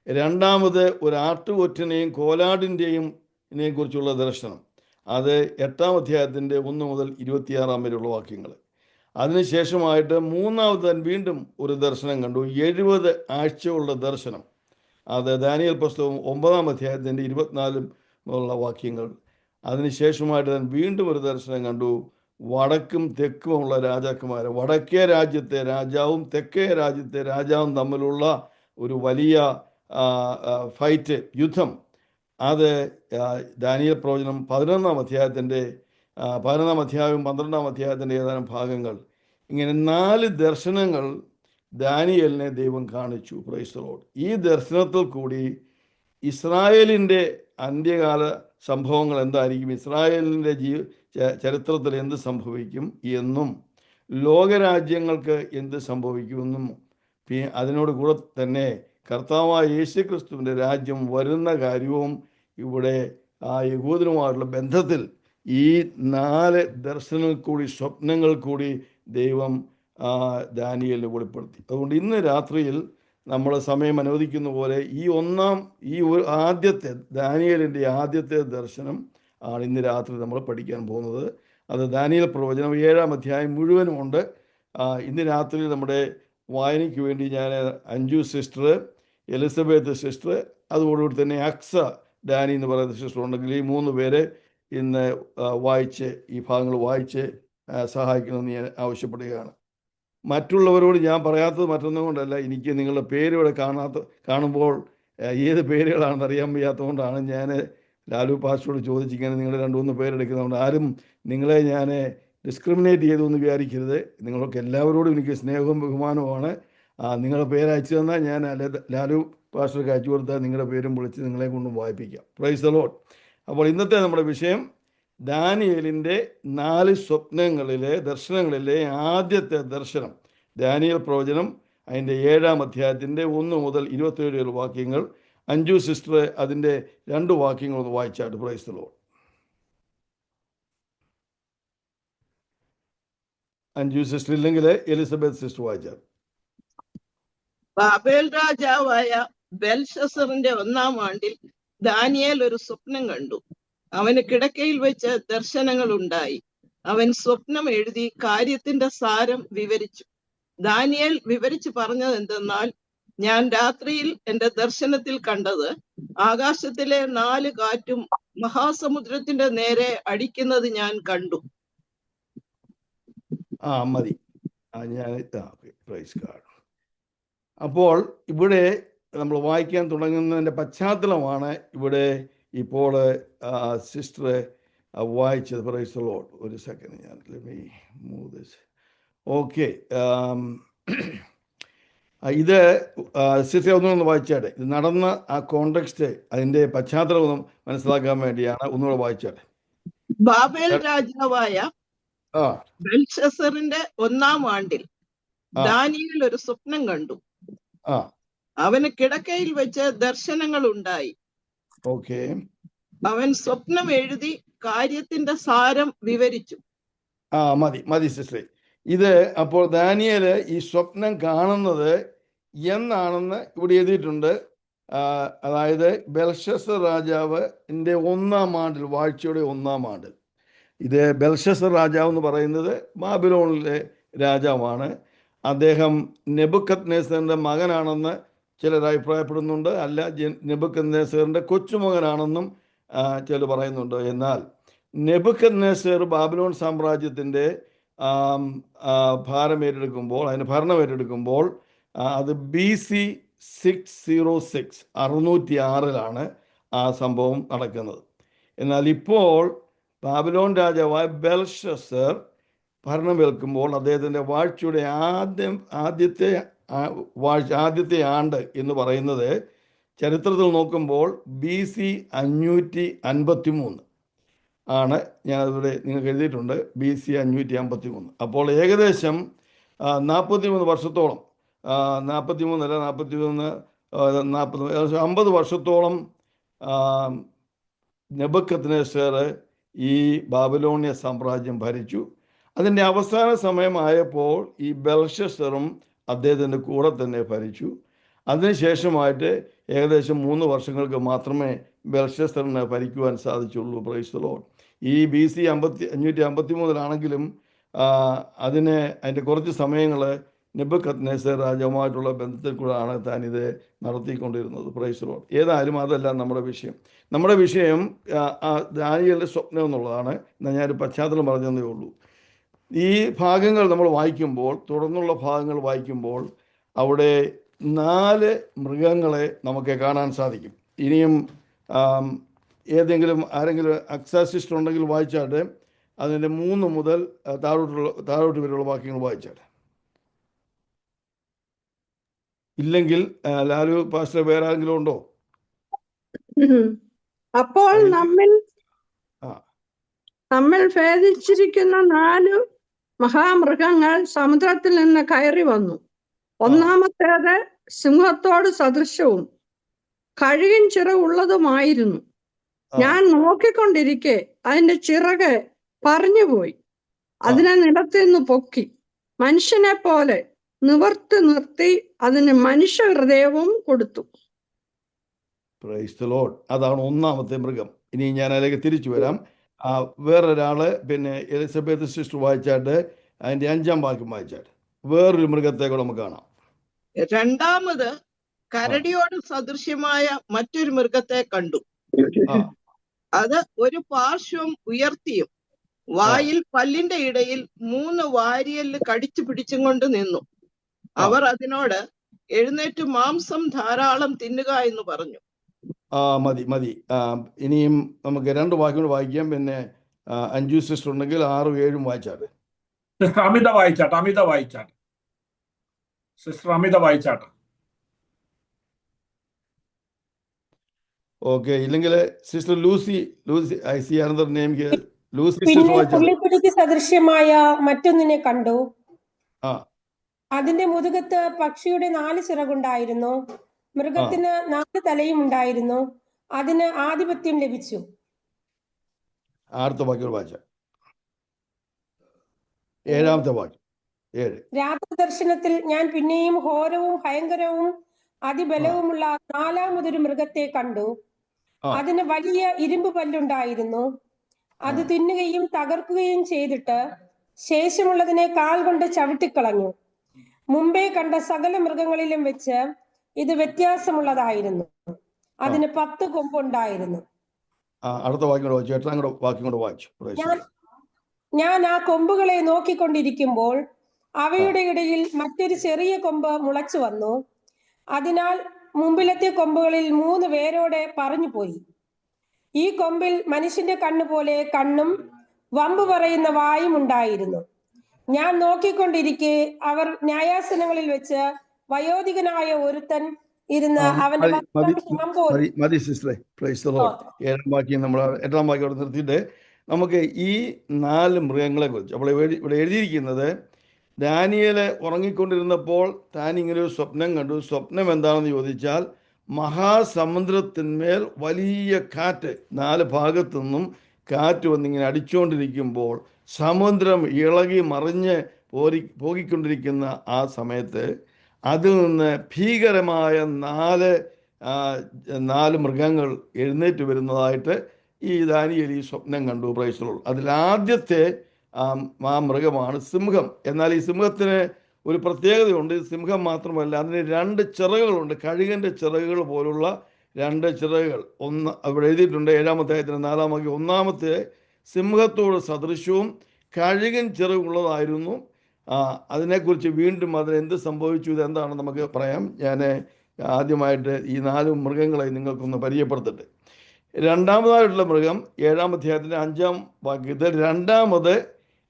C: രണ്ടാമത് ഒരു ആട്ടുകൊറ്റനെയും കോലാടിൻ്റെയും കുറിച്ചുള്ള ദർശനം. അത് 8-ാം അധ്യായത്തിൻ്റെ 1 മുതൽ 26 വരെയുള്ള വാക്യങ്ങൾ. അതിനുശേഷമായിട്ട് മൂന്നാമത് വീണ്ടും ഒരു ദർശനം കണ്ടു, 70 ആഴ്ചയുള്ള ദർശനം. അത് ദാനിയേൽ പുസ്തകം 9-ാം അധ്യായത്തിൻ്റെ 24 മുതലുള്ള വാക്യങ്ങൾ. അതിനുശേഷമായിട്ട് വീണ്ടും ഒരു ദർശനം കണ്ടു, വടക്കും തെക്കുമുള്ള രാജാക്കന്മാർ, വടക്കേ രാജ്യത്തെ രാജാവും തെക്കേ രാജ്യത്തെ രാജാവും തമ്മിലുള്ള ഒരു വലിയ ഫൈറ്റ്, യുദ്ധം, അത് ദാനിയേൽ പ്രവചനം 11-ാം അധ്യായത്തിൻ്റെ 11-ാം അധ്യായവും 12-ാം അധ്യായത്തിൻ്റെ ഏതാനും ഭാഗങ്ങൾ, ഇങ്ങനെ 4 ദർശനങ്ങൾ ദാനിയേലിനെ ദൈവം കാണിച്ചു. Price the lord. ഈ ദർശനത്തിൽ കൂടി ഇസ്രായേലിൻ്റെ അന്ത്യകാല സംഭവങ്ങൾ എന്തായിരിക്കും, ഇസ്രായേലിൻ്റെ ചരിത്രത്തിൽ എന്ത് സംഭവിക്കും എന്നും ലോകരാജ്യങ്ങൾക്ക് എന്ത് സംഭവിക്കുമെന്നും അതിനോട് കൂടെ തന്നെ കർത്താവായ യേശു ക്രിസ്തുവിൻ്റെ രാജ്യം വരുന്ന കാര്യവും ഇവിടെ യഹൂദനുമായിട്ടുള്ള ബന്ധത്തിൽ ഈ 4 ദർശനങ്ങൾ കൂടി, സ്വപ്നങ്ങൾ കൂടി ദൈവം ദാനിയേലിനെ വെളിപ്പെടുത്തി. അതുകൊണ്ട് ഇന്ന് രാത്രിയിൽ നമ്മൾ സമയം അനുവദിക്കുന്ന പോലെ ഈ ആദ്യത്തെ ദാനിയേലിൻ്റെ ആദ്യത്തെ ദർശനം ആണ് ഇന്ന് രാത്രി നമ്മൾ പഠിക്കാൻ പോകുന്നത്. അത് ദാനിയേൽ പ്രവചനം 7-ാം അധ്യായം മുഴുവനുമുണ്ട്. ഇന്ന് രാത്രി നമ്മുടെ വായനയ്ക്ക് വേണ്ടി ഞാൻ അഞ്ജു സിസ്റ്റർ, എലിസബത്ത് സിസ്റ്റർ, അതോടുകൂടി തന്നെ അക്സ ഡാനി എന്ന് പറയുന്ന സിസ്റ്റർ ഉണ്ടെങ്കിൽ ഈ 3 പേര് ഇന്ന് ഈ ഭാഗങ്ങൾ വായിച്ച് സഹായിക്കണമെന്ന് ഞാൻ ആവശ്യപ്പെടുകയാണ്. മറ്റുള്ളവരോട് ഞാൻ പറയാത്തത് മറ്റൊന്നും കൊണ്ടല്ല, എനിക്ക് നിങ്ങളുടെ പേര് ഇവിടെ കാണുമ്പോൾ ഏത് പേരുകളാണെന്ന് അറിയാൻ വയ്യാത്തതുകൊണ്ടാണ് ഞാൻ ലാലു പാസ്റ്ററോട് ചോദിച്ചിങ്ങനെ നിങ്ങൾ 2-3 പേരെടുക്കുന്നതുകൊണ്ട് ആരും നിങ്ങളെ ഞാൻ ഡിസ്ക്രിമിനേറ്റ് ചെയ്തൊന്ന് വിചാരിക്കരുത്. നിങ്ങൾക്ക് എല്ലാവരോടും എനിക്ക് സ്നേഹവും ബഹുമാനവുമാണ്. നിങ്ങളുടെ പേര് അയച്ചു തന്നാൽ ഞാൻ ലാലു പാസ്റ്റർക്ക് അയച്ചു കൊടുത്താൽ നിങ്ങളുടെ പേരും വിളിച്ച് നിങ്ങളെ കൊണ്ടും വായിപ്പിക്കാം. Price the Lord. അപ്പോൾ ഇന്നത്തെ നമ്മുടെ വിഷയം ദാനിയേലിൻ്റെ 4 ദർശനങ്ങളിലെ ആദ്യത്തെ ദർശനം. ദാനിയേൽ പ്രവചനം അതിൻ്റെ 7-ാം അധ്യായത്തിൻ്റെ 1 മുതൽ 27 വാക്യങ്ങൾ. അഞ്ജു സിസ്റ്റർ അതിൻ്റെ 2 വാക്യങ്ങൾ ഒന്ന് വായിച്ചാട്ട്. Praise the lord. Anju sister ഇല്ലെങ്കിൽ എലിസബത്ത് സിസ്റ്റർ വായിച്ചാൽ.
D: ബാബേൽ രാജാവായ ബെൽഷസറിന്റെ 1-ാം ആണ്ടിൽ ദാനിയേൽ ഒരു സ്വപ്നം കണ്ടു. അവന് കിടക്കയിൽ വെച്ച് ദർശനങ്ങൾ ഉണ്ടായി. അവൻ സ്വപ്നം എഴുതി കാര്യത്തിന്റെ സാരം വിവരിച്ചു. ദാനിയേൽ വിവരിച്ചു പറഞ്ഞത് എന്തെന്നാൽ, ഞാൻ രാത്രിയിൽ എന്റെ ദർശനത്തിൽ കണ്ടത് ആകാശത്തിലെ 4 കാറ്റും മഹാസമുദ്രത്തിന്റെ നേരെ അടിക്കുന്നത് ഞാൻ കണ്ടു.
C: മതി. അപ്പോൾ ഇവിടെ നമ്മൾ വായിക്കാൻ തുടങ്ങുന്നതിൻ്റെ പശ്ചാത്തലമാണ് ഇവിടെ ഇപ്പോൾ സിസ്റ്റർ വായിച്ചത്. Price the Lord. ഒരു സെക്കൻഡ്, ഞാൻ മൂവ് ദിസ്. ഓക്കെ, ഇത് സിസ്റ്റർ ഒന്നുകൂടെ വായിച്ചാട്ടെ. ഇത് നടന്ന ആ കോണ്ടെക്സ്റ്റ്, അതിൻ്റെ പശ്ചാത്തലം ഒന്നും മനസ്സിലാക്കാൻ വേണ്ടിയാണ്. ഒന്നുകൂടെ വായിച്ചാട്ടെ.
D: ബാബേൽ രാജാവായ ബെൽഷസറിന്റെ 1-ാം ആണ്ടിൽ ദാനിയേൽ ഒരു സ്വപ്നം കണ്ടു. അവന് കിടക്കയിൽ വെച്ച് ദർശനങ്ങൾ ഉണ്ടായി.
C: ഓക്കെ.
D: അവൻ സ്വപ്നം എഴുതി കാര്യത്തിന്റെ സാരം വിവരിച്ചു.
C: മതി സിസ്റ്ററെ. ഇത് അപ്പോൾ ദാനിയേല് ഈ സ്വപ്നം കാണുന്നത് എന്നാണെന്ന് ഇവിടെ എഴുതിയിട്ടുണ്ട്. അതായത് ബെൽഷസർ രാജാവിൻ്റെ 1-ാം ആണ്ടിൽ, വാഴ്ചയുടെ 1-ാം ആണ്ടിൽ. ഇത് ബെൽഷസർ രാജാവ് എന്ന് പറയുന്നത് ബാബിലോണിലെ രാജാവാണ്. അദ്ദേഹം നെബൂഖദ്നേസറിൻ്റെ മകനാണെന്ന് ചിലർ അഭിപ്രായപ്പെടുന്നുണ്ട്. അല്ല, നെബൂഖദ്നേസറിൻ്റെ കൊച്ചുമകനാണെന്നും ചിലർ പറയുന്നുണ്ട്. എന്നാൽ നെബൂഖദ്നേസർ ബാബിലോൺ സാമ്രാജ്യത്തിൻ്റെ അതിന് ഭരണം ഏറ്റെടുക്കുമ്പോൾ അത് BC 606 606 ആ സംഭവം നടക്കുന്നത്. എന്നാൽ ഇപ്പോൾ ബാബിലോൺ രാജാവായ ബെൽഷസർ ഭരണമേൽക്കുമ്പോൾ അദ്ദേഹത്തിൻ്റെ വാഴ്ചയുടെ ആദ്യത്തെ ആണ്ട് എന്ന് പറയുന്നത് ചരിത്രത്തിൽ നോക്കുമ്പോൾ BC 553 ആണ്. ഞാനതിവിടെ നിങ്ങൾക്ക് എഴുതിയിട്ടുണ്ട്, BC 553. അപ്പോൾ ഏകദേശം 43 വർഷത്തോളം, 50 വർഷത്തോളം നെബൂഖദ്നേസർ ഈ ബാബിലോണിയ സാമ്രാജ്യം ഭരിച്ചു. അതിൻ്റെ അവസാന സമയമായപ്പോൾ ഈ ബെൽഷസറും അദ്ദേഹത്തിൻ്റെ കൂടെ തന്നെ ഭരിച്ചു. അതിനുശേഷമായിട്ട് ഏകദേശം 3 വർഷങ്ങൾക്ക് മാത്രമേ ബെൽഷസറിന് ഭരിക്കുവാൻ സാധിച്ചുള്ളൂ. Praise the lord. ഈ BC 553 അതിൻ്റെ കുറച്ച് സമയങ്ങൾ നെബൂഖദ്നേസർ രാജാവുമായിട്ടുള്ള ബന്ധത്തിൽ കൂടെയാണ് താനിത് നടത്തിക്കൊണ്ടിരുന്നത്. Praise the lord. ഏതായാലും അതല്ല നമ്മുടെ വിഷയം. നമ്മുടെ വിഷയം ദാനിയേലിൻ്റെ സ്വപ്നം എന്നുള്ളതാണ്. എന്നാൽ ഞാനൊരു പശ്ചാത്തലം പറഞ്ഞതേ ഉള്ളൂ. ഈ ഭാഗങ്ങൾ നമ്മൾ വായിക്കുമ്പോൾ, തുടർന്നുള്ള ഭാഗങ്ങൾ വായിക്കുമ്പോൾ അവിടെ 4 മൃഗങ്ങളെ നമുക്ക് കാണാൻ സാധിക്കും. ഇനിയും ഏതെങ്കിലും ആരെങ്കിലും അക്സാസിസ്റ്റ് ഉണ്ടെങ്കിൽ വായിച്ചാട്ടെ. അതിൻ്റെ 3 മുതൽ താഴോട്ട് വരെയുള്ള വാക്യങ്ങൾ വായിച്ചാട്ടെ. ഇല്ലെങ്കിൽ ലാലു പാസ്റ്റർ വേറെ ആരെങ്കിലും ഉണ്ടോ?
E: അപ്പോൾ നമ്മൾ ഭേദിച്ചിരിക്കുന്ന 4 മഹാമൃഗങ്ങൾ സമുദ്രത്തിൽ നിന്ന് കയറി വന്നു. ഒന്നാമത്തേത് സിംഹത്തോട് സദൃശവും കഴുകിൻ ചിറകുള്ളതുമായിരുന്നു. ഞാൻ നോക്കിക്കൊണ്ടിരിക്കെ അതിന്റെ ചിറക് പറഞ്ഞുപോയി. അതിനെ നിലത്തിൽ നിന്ന് പൊക്കി മനുഷ്യനെ പോലെ നിവർത്തി നിർത്തി അതിന് മനുഷ്യ ഹൃദയവും കൊടുത്തു.
C: Price the Lord. അതാണ് ഒന്നാമത്തെ മൃഗം. ഇനി ഞാൻ അതിലേക്ക് തിരിച്ചു വരാം. വേറൊരാള് പിന്നെ എലിസബത്ത് സിസ്റ്റർ വായിച്ചാട്ട് അതിന്റെ 5-ാം വാക്യം വായിച്ചാട്ട് വേറൊരു മൃഗത്തെ കൂടെ നമുക്ക് കാണാം.
D: രണ്ടാമത് കരടിയോട് സദൃശ്യമായ മറ്റൊരു മൃഗത്തെ കണ്ടു. അത് ഒരു പാർശ്വം ഉയർത്തിയും വായിൽ പല്ലിന്റെ ഇടയിൽ 3 വാരിയല് കടിച്ചു പിടിച്ചും കൊണ്ട് നിന്നു. അവർ അതിനോട് എഴുന്നേറ്റ് മാംസം ധാരാളം തിന്നുക എന്ന് പറഞ്ഞു.
C: മതി. ഇനിയും നമുക്ക് 2 വാക്യങ്ങൾ വായിക്കാം. പിന്നെ 5 സിസ്റ്റർ ഉണ്ടെങ്കിൽ 6, 7 വായിച്ചാട്ടെ.
A: അമിത വായിച്ചാട്ടെ. സിസ്റ്റർ അമിത വായിച്ചാട്ടെ.
C: ഓക്കെ. ഇല്ലെങ്കിൽ sister Lucy I see another name here. Lucy sister
F: പിന്നെ
C: വായിച്ചാട്ടെ.
F: പുള്ളിപ്പുലിക്ക് സദൃശ്യമായ മറ്റൊന്നിനെ കണ്ടു.
C: ആ
F: അതിന്റെ മുതുകത്ത് പക്ഷിയുടെ 4 ചിറകുണ്ടായിരുന്നു. മൃഗത്തിന് 4 തലയും ഉണ്ടായിരുന്നു. അതിന് ആധിപത്യം ലഭിച്ചു.
C: അടുത്ത വാക്യം വായിച്ച 7-ാമത്തെ വാക്യം 7.
F: രാത്രി ദർശനത്തിൽ ഞാൻ പിന്നെയും ഘോരവും ഭയങ്കരവും അതിബലവുമുള്ള 4-മതൊരു മൃഗത്തെ കണ്ടു. അതിന് വലിയ ഇരുമ്പ് പല്ലുണ്ടായിരുന്നു. അത് തിന്നുകയും തകർക്കുകയും ചെയ്തിട്ട് ശേഷമുള്ളതിനെ കാൽ കൊണ്ട് ചവിട്ടിക്കളഞ്ഞു. മുമ്പേ കണ്ട സകല മൃഗങ്ങളിലും വെച്ച് ഇത് വ്യത്യാസമുള്ളതായിരുന്നു. അതിന് 10 കൊമ്പുണ്ടായിരുന്നു.
C: അടുത്ത വാക്യം വായിച്ചു. 8-ാം വാക്യം കൊണ്ട് വായിച്ചു.
F: ഞാൻ ആ കൊമ്പുകളെ നോക്കിക്കൊണ്ടിരിക്കുമ്പോൾ അവയുടെ ഇടയിൽ മറ്റൊരു ചെറിയ കൊമ്പ് മുളച്ചു വന്നു. അതിനാൽ മുമ്പിലത്തെ കൊമ്പുകളിൽ 3 വേരോടെ പറഞ്ഞു പോയി. ഈ കൊമ്പിൽ മനുഷ്യന്റെ കണ്ണുപോലെ കണ്ണും വമ്പ് പറയുന്ന വായും ഉണ്ടായിരുന്നു. ഞാൻ നോക്കിക്കൊണ്ടിരിക്കെ അവർ ന്യായാസനങ്ങളിൽ വെച്ച് വയോധികനായ ഒരുത്തൻ ഇരുന്ന് അവന്റെ
C: മതി സിസ്റ്ററെ. Price the Lord. 7-ാം വാക്യം നമ്മൾ 8-ാം വാക്യം നിർത്തിയിട്ട് നമുക്ക് ഈ 4 മൃഗങ്ങളെ കുറിച്ച് അപ്പോൾ ഇവിടെ എഴുതിയിരിക്കുന്നത്, ദാനിയേൽ ഉറങ്ങിക്കൊണ്ടിരുന്നപ്പോൾ താൻ ഇങ്ങനെ ഒരു സ്വപ്നം കണ്ടു. സ്വപ്നം എന്താണെന്ന് ചോദിച്ചാൽ, മഹാസമുദ്രത്തിന്മേൽ വലിയ കാറ്റ് 4 ഭാഗത്തു നിന്നും കാറ്റ് വന്നിങ്ങനെ അടിച്ചുകൊണ്ടിരിക്കുമ്പോൾ സമുദ്രം ഇളകി മറിഞ്ഞ് പോകിക്കൊണ്ടിരിക്കുന്ന ആ സമയത്ത് അതിൽ നിന്ന് ഭീകരമായ 4 മൃഗങ്ങൾ എഴുന്നേറ്റ് വരുന്നതായിട്ട് ഈ ദാനിയേൽ ഈ സ്വപ്നം കണ്ടു. Price the Lord. അതിലാദ്യത്തെ ആ മൃഗമാണ് സിംഹം. എന്നാൽ ഈ സിംഹത്തിന് ഒരു പ്രത്യേകതയുണ്ട്. സിംഹം മാത്രമല്ല, അതിന് 2 ചിറകുകളുണ്ട്. കഴുകൻ്റെ ചിറകുകൾ പോലുള്ള 2 ചിറകുകൾ. ഒന്ന് അവിടെ എഴുതിയിട്ടുണ്ട് 7-ാം അധ്യായത്തിന് 4-ാം വാക്യം. ഒന്നാമത്തെ സിംഹത്തോട് സദൃശവും കഴുകൻ ചിറകുള്ളതായിരുന്നു. അതിനെക്കുറിച്ച് വീണ്ടും അതിനെന്ത് സംഭവിച്ചു, ഇതെന്താണെന്ന് നമുക്ക് പറയാം. ഞാൻ ആദ്യമായിട്ട് ഈ 4 മൃഗങ്ങളെ നിങ്ങൾക്കൊന്ന് പരിചയപ്പെടുത്തട്ടെ. രണ്ടാമതായിട്ടുള്ള മൃഗം 7-ാം അധ്യായത്തിൻ്റെ 5-ാം വാക്യത്തിൽ രണ്ടാമത്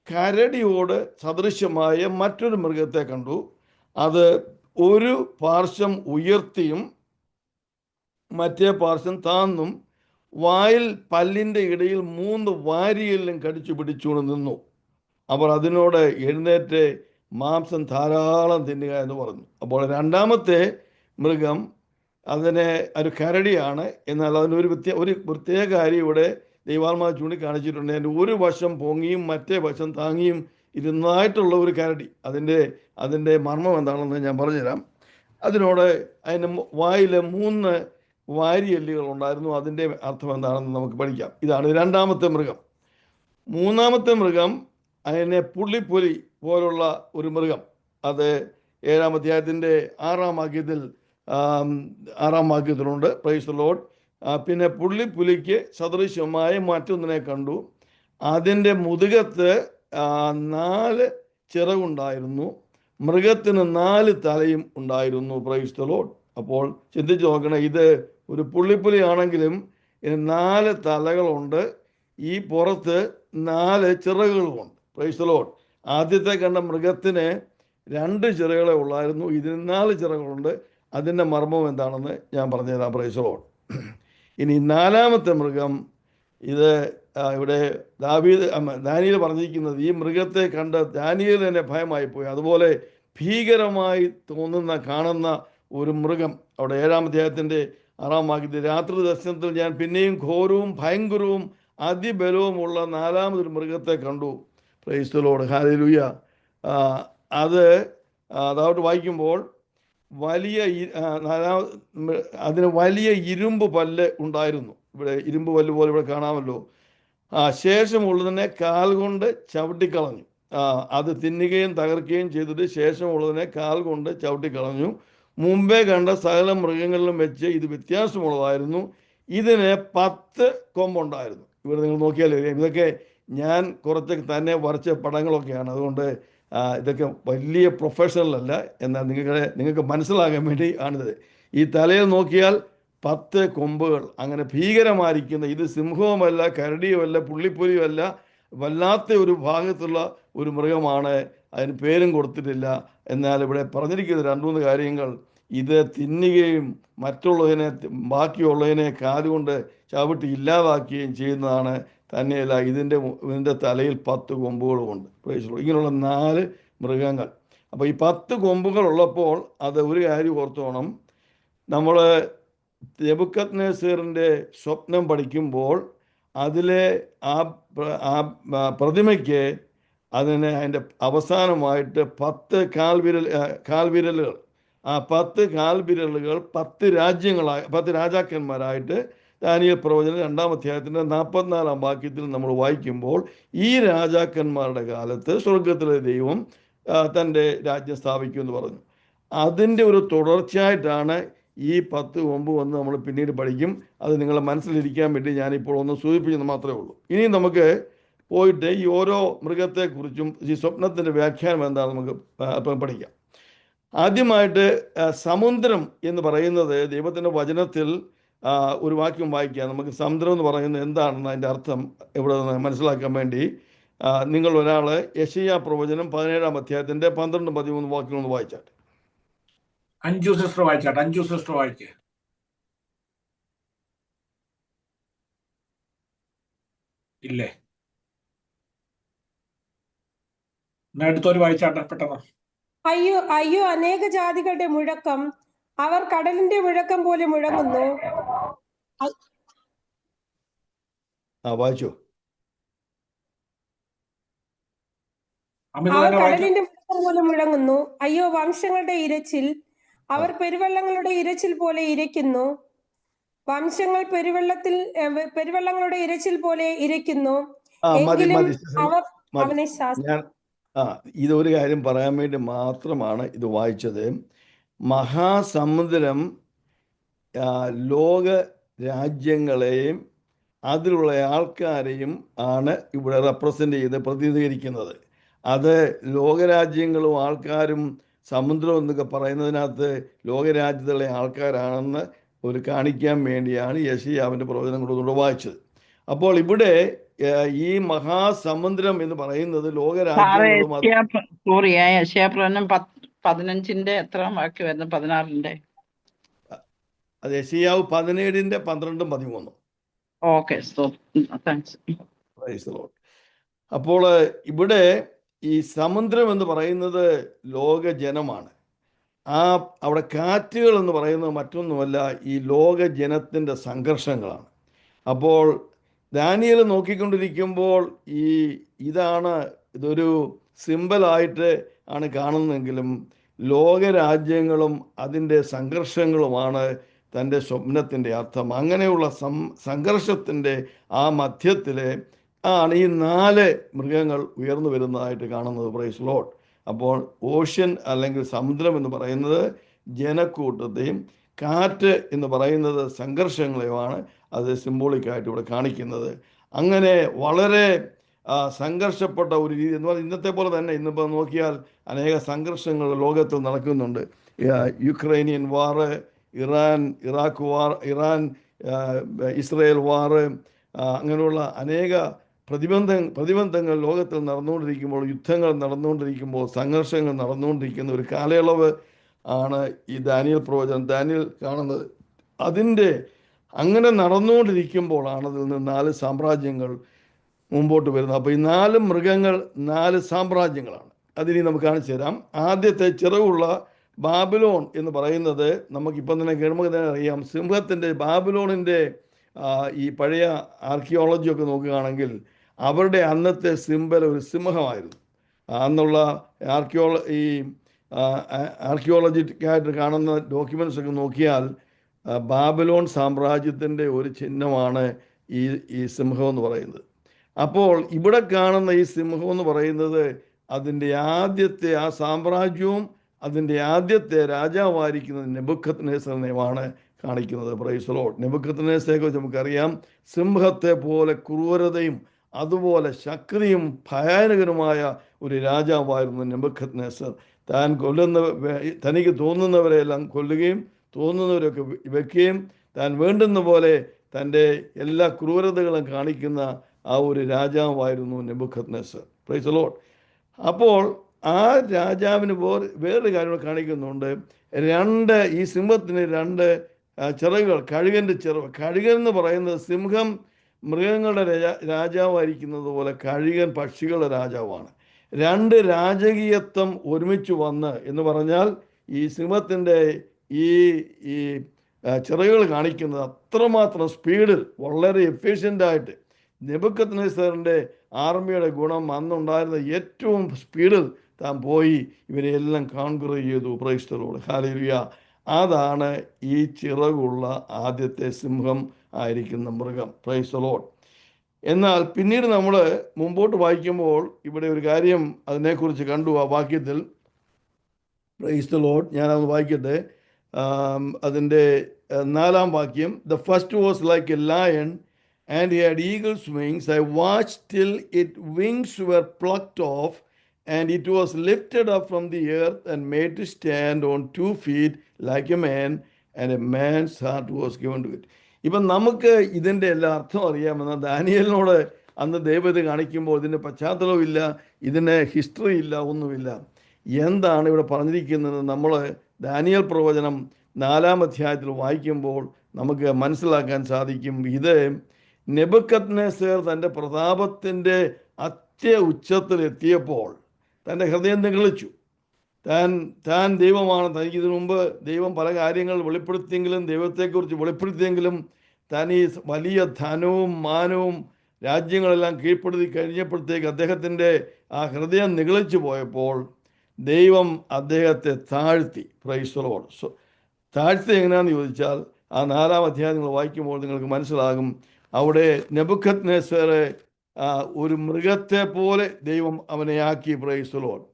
C: കരടിയോട് സദൃശ്യമായ മറ്റൊരു മൃഗത്തെ കണ്ടു. അത് ഒരു പാർശ്വം ഉയർത്തിയും മറ്റേ പാർശ്വം താന്നും വായിൽ പല്ലിൻ്റെ ഇടയിൽ 3 വാരിയെല്ലാം കടിച്ചു പിടിച്ചുകൊണ്ട് നിന്നു. അവർ അതിനോട് എഴുന്നേറ്റ് മാംസം ധാരാളം തിന്നുക എന്ന് പറഞ്ഞു. അപ്പോൾ രണ്ടാമത്തെ മൃഗം അതിനെ ഒരു കരടിയാണ്. എന്നാൽ അതിനൊരു പ്രത്യേക കാര്യം ഇവിടെ ദൈവാത്മാവ് ചൂണ്ടിക്കാണിച്ചിട്ടുണ്ട്. അതിൻ്റെ ഒരു വശം പൊങ്ങിയും മറ്റേ വശം താങ്ങിയും ഇരുന്നതായിട്ടുള്ള ഒരു കരടി. അതിൻ്റെ മർമ്മം എന്താണെന്ന് ഞാൻ പറഞ്ഞുതരാം. അതിനോട് അതിൻ്റെ വായിൽ 3 വാരിയെല്ലുകൾ ഉണ്ടായിരുന്നു. അതിൻ്റെ അർത്ഥം എന്താണെന്ന് നമുക്ക് പഠിക്കാം. ഇതാണ് രണ്ടാമത്തെ മൃഗം. മൂന്നാമത്തെ മൃഗം അതിനെ പുള്ളിപ്പുലി പോലുള്ള ഒരു മൃഗം. അത് 7-ാം അധ്യായത്തിൻ്റെ 6-ാം വാക്യത്തിലുണ്ട്. Praise the lord. പിന്നെ പുള്ളിപ്പുലിക്ക് സദൃശ്യമായ മറ്റൊന്നിനെ കണ്ടു. അതിൻ്റെ മുതുകത്ത് 4 ചിറകുണ്ടായിരുന്നു. മൃഗത്തിന് 4 തലയും ഉണ്ടായിരുന്നു. Price the Lord. അപ്പോൾ ചിന്തിച്ച് നോക്കണേ, ഇത് ഒരു പുള്ളിപ്പുലി ആണെങ്കിലും ഇതിന് 4 തലകളുണ്ട്, ഈ പുറത്ത് 4 ചിറകുകളുമുണ്ട്. Price the Lord. ആദ്യത്തെ കണ്ട മൃഗത്തിന് 2 ചിറകുകളെ ഉള്ളായിരുന്നു, ഇതിന് 4 ചിറകുകളുണ്ട്. അതിൻ്റെ മർമ്മം എന്താണെന്ന് ഞാൻ പറഞ്ഞുതരാം. Price the Lord. ഇനി 4ാമത്തെ മൃഗം, ഇത് ഇവിടെ ദാനിയേൽ പറഞ്ഞിരിക്കുന്നത്, ഈ മൃഗത്തെ കണ്ട് ദാനിയേൽ തന്നെ ഭയമായി പോയി. അതുപോലെ ഭീകരമായി കാണുന്ന ഒരു മൃഗം, അവിടെ 7-ാം അധ്യായത്തിൻ്റെ 6-ാം വാക്യത്തിൽ, രാത്രി ദർശനത്തിൽ ഞാൻ പിന്നെയും ഘോരവും ഭയങ്കരവും അതിബലവുമുള്ള 4ാമതൊരു മൃഗത്തെ കണ്ടു. Price the Lord. ഹല്ലേലൂയ. അതവിടെ വായിക്കുമ്പോൾ അതിന് വലിയ ഇരുമ്പ് പല്ല് ഉണ്ടായിരുന്നു. ഇവിടെ ഇരുമ്പ് പല്ല് പോലെ ഇവിടെ കാണാമല്ലോ. ശേഷമുള്ളതിനെ കാൽ കൊണ്ട് ചവിട്ടിക്കളഞ്ഞു. അത് തിന്നുകയും തകർക്കുകയും ചെയ്തിട്ട് ശേഷമുള്ളതിനെ കാൽ കൊണ്ട് ചവിട്ടിക്കളഞ്ഞു. മുമ്പേ കണ്ട സകല മൃഗങ്ങളിലും വെച്ച് ഇത് വ്യത്യാസമുള്ളതായിരുന്നു. ഇതിന് 10 കൊമ്പുണ്ടായിരുന്നു. ഇവിടെ നിങ്ങൾ നോക്കിയാൽ ഇതൊക്കെ ഞാൻ കുറച്ച് തന്നെ വരച്ച പടങ്ങളൊക്കെയാണ്. അതുകൊണ്ട് ഇതൊക്കെ വലിയ പ്രൊഫഷണൽ അല്ല, എന്നാൽ നിങ്ങൾക്ക് മനസ്സിലാകാൻ വേണ്ടി ആണിത്. ഈ തലയിൽ നോക്കിയാൽ 10 കൊമ്പുകൾ. അങ്ങനെ ഭീകരമായിരിക്കുന്ന, ഇത് സിംഹവുമല്ല, കരടിയുമല്ല, പുള്ളിപ്പുലിയുമല്ല, വല്ലാത്ത ഒരു ഭാഗത്തുള്ള ഒരു മൃഗമാണ്. അതിന് പേരും കൊടുത്തിട്ടില്ല. എന്നാൽ ഇവിടെ പറഞ്ഞിരിക്കുന്ന 2-3 കാര്യങ്ങൾ, ഇത് തിന്നുകയും ബാക്കിയുള്ളതിനെ കാലുകൊണ്ട് ചവിട്ടി ഇല്ലാതാക്കുകയും ചെയ്യുന്നതാണ്. തന്നെയല്ല, ഇതിൻ്റെ തലയിൽ 10 കൊമ്പുകളുമുണ്ട്. ഇങ്ങനെയുള്ള 4 മൃഗങ്ങൾ. അപ്പോൾ ഈ 10 കൊമ്പുകളുള്ളപ്പോൾ അത് ഒരു കാര്യം ഓർത്തോണം, നമ്മൾ നെബൂഖദ്നേസറിൻ്റെ സ്വപ്നം പഠിക്കുമ്പോൾ അതിലെ ആ പ്രതിമയ്ക്ക് അതിൻ്റെ അവസാനമായിട്ട് 10 കാൽവിരലുകൾ, ആ 10 കാൽവിരലുകൾ 10 രാജാക്കന്മാരായിട്ട് ദാനിയേൽ പ്രവചനം 2-ാം അധ്യായത്തിൻ്റെ 44-ാം വാക്യത്തിൽ നമ്മൾ വായിക്കുമ്പോൾ, ഈ രാജാക്കന്മാരുടെ കാലത്ത് സ്വർഗത്തിലെ ദൈവം തൻ്റെ രാജ്യം സ്ഥാപിക്കുമെന്ന് പറഞ്ഞു. അതിൻ്റെ ഒരു തുടർച്ചയായിട്ടാണ് ഈ 10 കൊമ്പ് വന്ന് നമ്മൾ പിന്നീട് പഠിക്കും. അത് നിങ്ങളെ മനസ്സിലിരിക്കാൻ വേണ്ടി ഞാനിപ്പോൾ ഒന്ന് സൂചിപ്പിച്ചെന്ന് മാത്രമേ ഉള്ളൂ. ഇനി നമുക്ക് പോയിട്ട് ഈ ഓരോ മൃഗത്തെക്കുറിച്ചും ഈ സ്വപ്നത്തിൻ്റെ വ്യാഖ്യാനം എന്താണെന്ന് നമുക്ക് പഠിക്കാം. ആദ്യമായിട്ട് സമുദ്രം എന്ന് പറയുന്നത് ദൈവത്തിൻ്റെ വചനത്തിൽ ഒരു വാക്യം വായിക്കാം. നമുക്ക് സമുദ്രം എന്ന് പറയുന്നത് എന്താണെന്ന് അതിൻ്റെ അർത്ഥം ഇവിടെ മനസ്സിലാക്കാൻ വേണ്ടി നിങ്ങൾ ഒരാൾ യെശയ്യാ പ്രവചനം 17-ാം അധ്യായത്തിൻ്റെ 12-13 വാക്യങ്ങളൊന്ന് വായിച്ചാട്ടെ.
A: അഞ്ചു സിസ്റ്റർ വായിക്കേ. ഇല്ലേ? അടുത്തൊരു വായിച്ചാട്ടെ പെട്ടെന്ന്.
F: അയ്യോ അയ്യോ, അനേക ജാതികളുടെ മുഴക്കം, അവർ കടലിന്റെ മുഴക്കം പോലെ മുഴങ്ങുന്നു.
C: വായിച്ചോ.
F: അവർ കടലിന്റെ മുഴക്കം പോലെ മുഴങ്ങുന്നു. അയ്യോ, വംശങ്ങളുടെ ഇരച്ചിൽ, അവർ പെരുവെള്ളങ്ങളുടെ ഇരച്ചിൽ പോലെ ഇരയ്ക്കുന്നു. വംശങ്ങൾ പെരുവെള്ളങ്ങളുടെ ഇരച്ചിൽ പോലെ ഇരയ്ക്കുന്നു.
C: ഇതൊരു കാര്യം പറയാൻ വേണ്ടി മാത്രമാണ് ഇത് വായിച്ചത്. മഹാസമുദ്രം ലോക രാജ്യങ്ങളെയും അതിലുള്ള ആൾക്കാരെയും ആണ് ഇവിടെ പ്രതിനിധീകരിക്കുന്നത്. അത് ലോകരാജ്യങ്ങളും ആൾക്കാരും സമുദ്രം എന്നൊക്കെ പറയുന്നതിനകത്ത് ലോകരാജ്യത്തിലെ ആൾക്കാരാണെന്ന് കാണിക്കാൻ വേണ്ടിയാണ് യെശയ്യാവിൻ്റെ പ്രവചനം കൊണ്ട് വായിച്ചത്. അപ്പോൾ ഇവിടെ ഈ മഹാസമുദ്രം എന്ന് പറയുന്നത് ലോകരാജ്യങ്ങളും
G: 15-ന്റെ എത്രാം വാക്യം വരുന്നു? 16-ന്റെ.
C: അത് യെശയ്യാവ് 17-ന്റെ 12-ഉം 13-ഉം.
G: Okay, thanks.
C: അപ്പോൾ ഇവിടെ ഈ സമുദ്രം എന്ന് പറയുന്നത് ലോക ജനമാണ്. അവിടെ കാറ്റുകൾ എന്ന് പറയുന്നത് മറ്റൊന്നുമല്ല, ഈ ലോക ജനത്തിൻ്റെ സംഘർഷങ്ങളാണ്. അപ്പോൾ ദാനിയേൽ നോക്കിക്കൊണ്ടിരിക്കുമ്പോൾ ഇതൊരു സിമ്പലായിട്ട് ആണ് കാണുന്നതെങ്കിലും ലോകരാജ്യങ്ങളും അതിൻ്റെ സംഘർഷങ്ങളുമാണ് തൻ്റെ സ്വപ്നത്തിൻ്റെ അർത്ഥം. അങ്ങനെയുള്ള സംഘർഷത്തിൻ്റെ ആ മധ്യത്തിൽ ആണ് ഈ 4 മൃഗങ്ങൾ ഉയർന്നു വരുന്നതായിട്ട് കാണുന്നത്. Praise Lord. അപ്പോൾ ഓഷ്യൻ അല്ലെങ്കിൽ സമുദ്രം എന്ന് പറയുന്നത് ജനക്കൂട്ടത്തെയും കാറ്റ് എന്ന് പറയുന്നത് സംഘർഷങ്ങളെയുമാണ് അത് സിംബോളിക്കായിട്ട് ഇവിടെ കാണിക്കുന്നത്. അങ്ങനെ വളരെ സംഘർഷപ്പെട്ട ഒരു രീതി എന്ന് പറഞ്ഞാൽ ഇന്നത്തെ പോലെ തന്നെ ഇന്നിപ്പോൾ നോക്കിയാൽ അനേക സംഘർഷങ്ങൾ ലോകത്തിൽ നടക്കുന്നുണ്ട്. യുക്രൈനിയൻ വാറ്, ഇറാഖ് വാർ, ഇസ്രയേൽ വാറ്, അങ്ങനെയുള്ള അനേക പ്രതിബന്ധങ്ങൾ ലോകത്തിൽ നടന്നുകൊണ്ടിരിക്കുമ്പോൾ, യുദ്ധങ്ങൾ നടന്നുകൊണ്ടിരിക്കുമ്പോൾ, സംഘർഷങ്ങൾ നടന്നുകൊണ്ടിരിക്കുന്ന ഒരു കാലയളവ് ആണ് ഈ ദാനിയേൽ പ്രവചനം ദാനിയേൽ കാണുന്നത്. അങ്ങനെ നടന്നുകൊണ്ടിരിക്കുമ്പോഴാണ് അതിൽ നിന്ന് 4 സാമ്രാജ്യങ്ങൾ മുമ്പോട്ട് വരുന്നത്. അപ്പോൾ ഈ 4 മൃഗങ്ങൾ 4 സാമ്രാജ്യങ്ങളാണ്. അതിനി നമുക്ക് കാണിച്ചു തരാം. ആദ്യത്തെ ചിറകുള്ള ബാബിലോൺ എന്ന് പറയുന്നത് നമുക്കിപ്പം തന്നെ കേൾക്കുമ്പോൾ തന്നെ അറിയാം. സിംഹത്തിൻ്റെ ബാബിലോണിൻ്റെ ഈ പഴയ ആർക്കിയോളജിയൊക്കെ നോക്കുകയാണെങ്കിൽ അവരുടെ അന്നത്തെ സിംബൽ ഒരു സിംഹമായിരുന്നു. അന്നുള്ള ആർക്കിയോളജിക്കായിട്ട് കാണുന്ന ഡോക്യുമെൻറ്റ്സ് ഒക്കെ നോക്കിയാൽ ബാബിലോൺ സാമ്രാജ്യത്തിൻ്റെ ഒരു ചിഹ്നമാണ് ഈ സിംഹം എന്ന് പറയുന്നത്. അപ്പോൾ ഇവിടെ കാണുന്ന ഈ സിംഹം എന്ന് പറയുന്നത് അതിൻ്റെ ആദ്യത്തെ ആ സാമ്രാജ്യവും അതിൻ്റെ ആദ്യത്തെ രാജാവായിരിക്കുന്നത് നെബൂഖദ്നേസറിനെയാണ് കാണിക്കുന്നത്. Price the Lord. നെബൂഖദ്നേസറിനെക്കുറിച്ച് നമുക്കറിയാം, സിംഹത്തെ പോലെ ക്രൂരതയും അതുപോലെ ശക്തിയും ഭയാനകരമായ ഒരു രാജാവായിരുന്നു നെബൂഖദ്നേസർ. തനിക്ക് തോന്നുന്നവരെല്ലാം കൊല്ലുകയും തോന്നുന്നവരൊക്കെ വെക്കുകയും താൻ വേണ്ടുന്ന പോലെ തൻ്റെ എല്ലാ ക്രൂരതകളും കാണിക്കുന്ന ആ ഒരു രാജാവായിരുന്നു നെബൂഖദ്നേസർ. Price the Lord. അപ്പോൾ ആ രാജാവിന് വേറൊരു കാര്യം കാണിക്കുന്നുണ്ട്. ഈ സിംഹത്തിന് 2 ചിറകുകൾ, കഴുകൻ്റെ ചിറവ്. കഴുകൻ എന്ന് പറയുന്നത് സിംഹം മൃഗങ്ങളുടെ രാജാവായിരിക്കുന്നത് പോലെ കഴുകൻ പക്ഷികളുടെ രാജാവാണ്. 2 രാജകീയത്വം ഒരുമിച്ച് വന്ന് എന്ന് പറഞ്ഞാൽ ഈ സിംഹത്തിൻ്റെ ഈ ചിറകുകൾ കാണിക്കുന്നത് അത്രമാത്രം സ്പീഡിൽ വളരെ എഫിഷ്യൻ്റായിട്ട് നെബൂഖദ്നേസറിൻ്റെ ആർമിയുടെ ഗുണം അന്നുണ്ടായിരുന്ന ഏറ്റവും സ്പീഡിൽ താൻ പോയി ഇവരെല്ലാം കോൺക്വർ ചെയ്തു. Price the Lord. ഹല്ലേലൂയ. അതാണ് ഈ ചിറകുള്ള ആദ്യത്തെ സിംഹം ആയിരിക്കുന്ന മൃഗം. Price the Lord. എന്നാൽ പിന്നീട് നമ്മൾ മുമ്പോട്ട് വായിക്കുമ്പോൾ ഇവിടെ ഒരു കാര്യം അതിനെക്കുറിച്ച് കണ്ടു ആ വാക്യത്തിൽ. Price the Lord. ഞാനത് വായിക്കട്ടെ. അതിൻ്റെ 4-ാം വാക്യം. The first was like A lion and he had eagle's wings. I watched till its wings were plucked off, and it was lifted up from the earth and made to stand on 2 feet like a man, and a man's heart was given to it. ഇപ്പം നമുക്ക് ഇതിൻ്റെ എല്ലാ അർത്ഥം അറിയാമെന്ന് ദാനിയേലിനോട് അന്ന് ദൈവത്തെ കാണിക്കുമ്പോൾ ഇതിൻ്റെ പശ്ചാത്തലമില്ല, ഇതിന് ഹിസ്റ്ററി ഇല്ല, ഒന്നുമില്ല. എന്താണ് ഇവിടെ പറഞ്ഞിരിക്കുന്നത്? നമ്മൾ ദാനിയേൽ പ്രവചനം 4-ാം അധ്യായത്തിൽ വായിക്കുമ്പോൾ നമുക്ക് മനസ്സിലാക്കാൻ സാധിക്കും. ഇത് നെബൂഖദ്നേസർ തൻ്റെ പ്രതാപത്തിൻ്റെ ഉച്ചത്തിലെത്തിയപ്പോൾ തൻ്റെ ഹൃദയം നിഗളിച്ചു. താൻ ദൈവമാണ്. തനിക്ക് ഇതിനു മുമ്പ് ദൈവം പല കാര്യങ്ങൾ വെളിപ്പെടുത്തിയെങ്കിലും, ദൈവത്തെക്കുറിച്ച് വെളിപ്പെടുത്തിയെങ്കിലും, താൻ ഈ വലിയ ധനവും മാനവും രാജ്യങ്ങളെല്ലാം കീഴ്പ്പെടുത്തി കഴിഞ്ഞപ്പോഴത്തേക്ക് അദ്ദേഹത്തിൻ്റെ ആ ഹൃദയം നിഗളിച്ചു പോയപ്പോൾ ദൈവം അദ്ദേഹത്തെ താഴ്ത്തി. Price the Lord. താഴ്ത്തി എങ്ങനെയാണെന്ന് ചോദിച്ചാൽ ആ 4-ാം അധ്യായം നിങ്ങൾ വായിക്കുമ്പോൾ നിങ്ങൾക്ക് മനസ്സിലാകും. അവിടെ നെബൂഖദ്നേസറെ ഒരു മൃഗത്തെ പോലെ ദൈവം അവനെ ആക്കി. Price the Lord.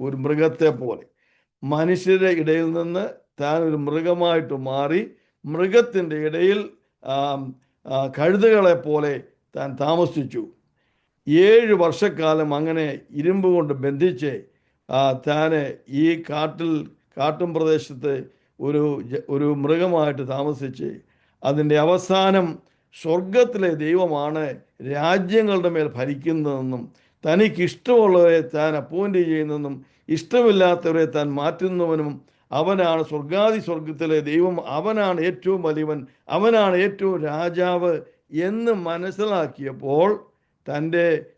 C: ഒരു മൃഗത്തെ പോലെ മനുഷ്യരുടെ ഇടയിൽ നിന്ന് താൻ ഒരു മൃഗമായിട്ട് മാറി മൃഗത്തിൻ്റെ ഇടയിൽ കഴുതുകളെ പോലെ താൻ താമസിച്ചു. 7 വർഷക്കാലം അങ്ങനെ ഇരുമ്പ് കൊണ്ട് ബന്ധിച്ച് താൻ ഈ കാട്ടും പ്രദേശത്ത് ഒരു മൃഗമായിട്ട് താമസിച്ച് അതിൻ്റെ അവസാനം സ്വർഗത്തിലെ ദൈവമാണ് രാജ്യങ്ങളുടെ മേൽ ഭരിക്കുന്നതെന്നും തനിക്കിഷ്ടമുള്ളവരെ താൻ അപ്പോയിൻ്റ് ചെയ്യുന്നതെന്നും ഇഷ്ടമില്ലാത്തവരെ താൻ മാറ്റുന്നവനും അവനാണ് സ്വർഗത്തിലെ ദൈവം, അവനാണ് ഏറ്റവും വലിയവൻ, അവനാണ് ഏറ്റവും രാജാവ് എന്ന് മനസ്സിലാക്കിയപ്പോൾ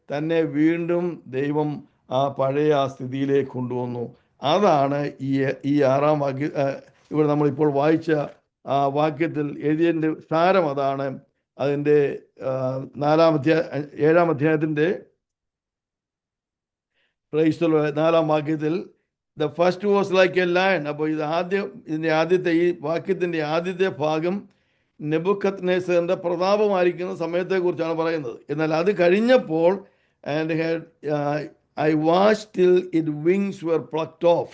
C: തന്നെ വീണ്ടും ദൈവം ആ പഴയ സ്ഥിതിയിലേക്ക് കൊണ്ടുവന്നു. അതാണ് ഈ 6-ാം വാക്യം ഇവിടെ നമ്മളിപ്പോൾ വായിച്ച ആ വാക്യത്തിൽ എഴുതിയതിൻ്റെ സാരം അതാണ്. അതിൻ്റെ 7-ാം അധ്യായത്തിൻ്റെ 4-ാം വാക്യത്തിൽ the first was like A lion. അപ്പോൾ ഇതിൻ്റെ ആദ്യത്തെ ഈ വാക്യത്തിൻ്റെ ആദ്യത്തെ ഭാഗം നെബൂഖദ്നേസറിൻ്റെ പ്രതാപമായിരിക്കുന്ന സമയത്തെക്കുറിച്ചാണ് പറയുന്നത്. എന്നാൽ അത് കഴിഞ്ഞപ്പോൾ I watched till its wings were plucked off.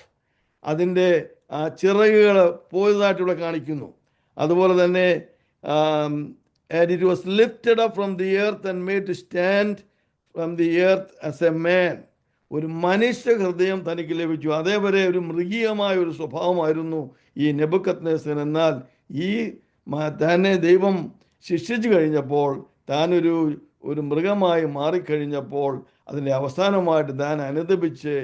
C: അതിൻ്റെ ചിറകുകൾ പോയതായിട്ട് ഇവിടെ കാണിക്കുന്നു. അതുപോലെ തന്നെ and it was lifted up from the earth and made to stand from the earth as a man. ഒരു മനുഷ്യ ഹൃദയം തനിക്ക് ലഭിച്ചു. അതേവരെ ഒരു മൃഗീയമായ ഒരു സ്വഭാവമായിരുന്നു ഈ നെബൂഖദ്നേസർ. എന്നാൽ ഈ തന്നെ ദൈവം ശിക്ഷിച്ചു കഴിഞ്ഞപ്പോൾ, താനൊരു മൃഗമായി മാറിക്കഴിഞ്ഞപ്പോൾ, അതിൻ്റെ അവസാനമായിട്ട് താൻ അനുദപിച്ച്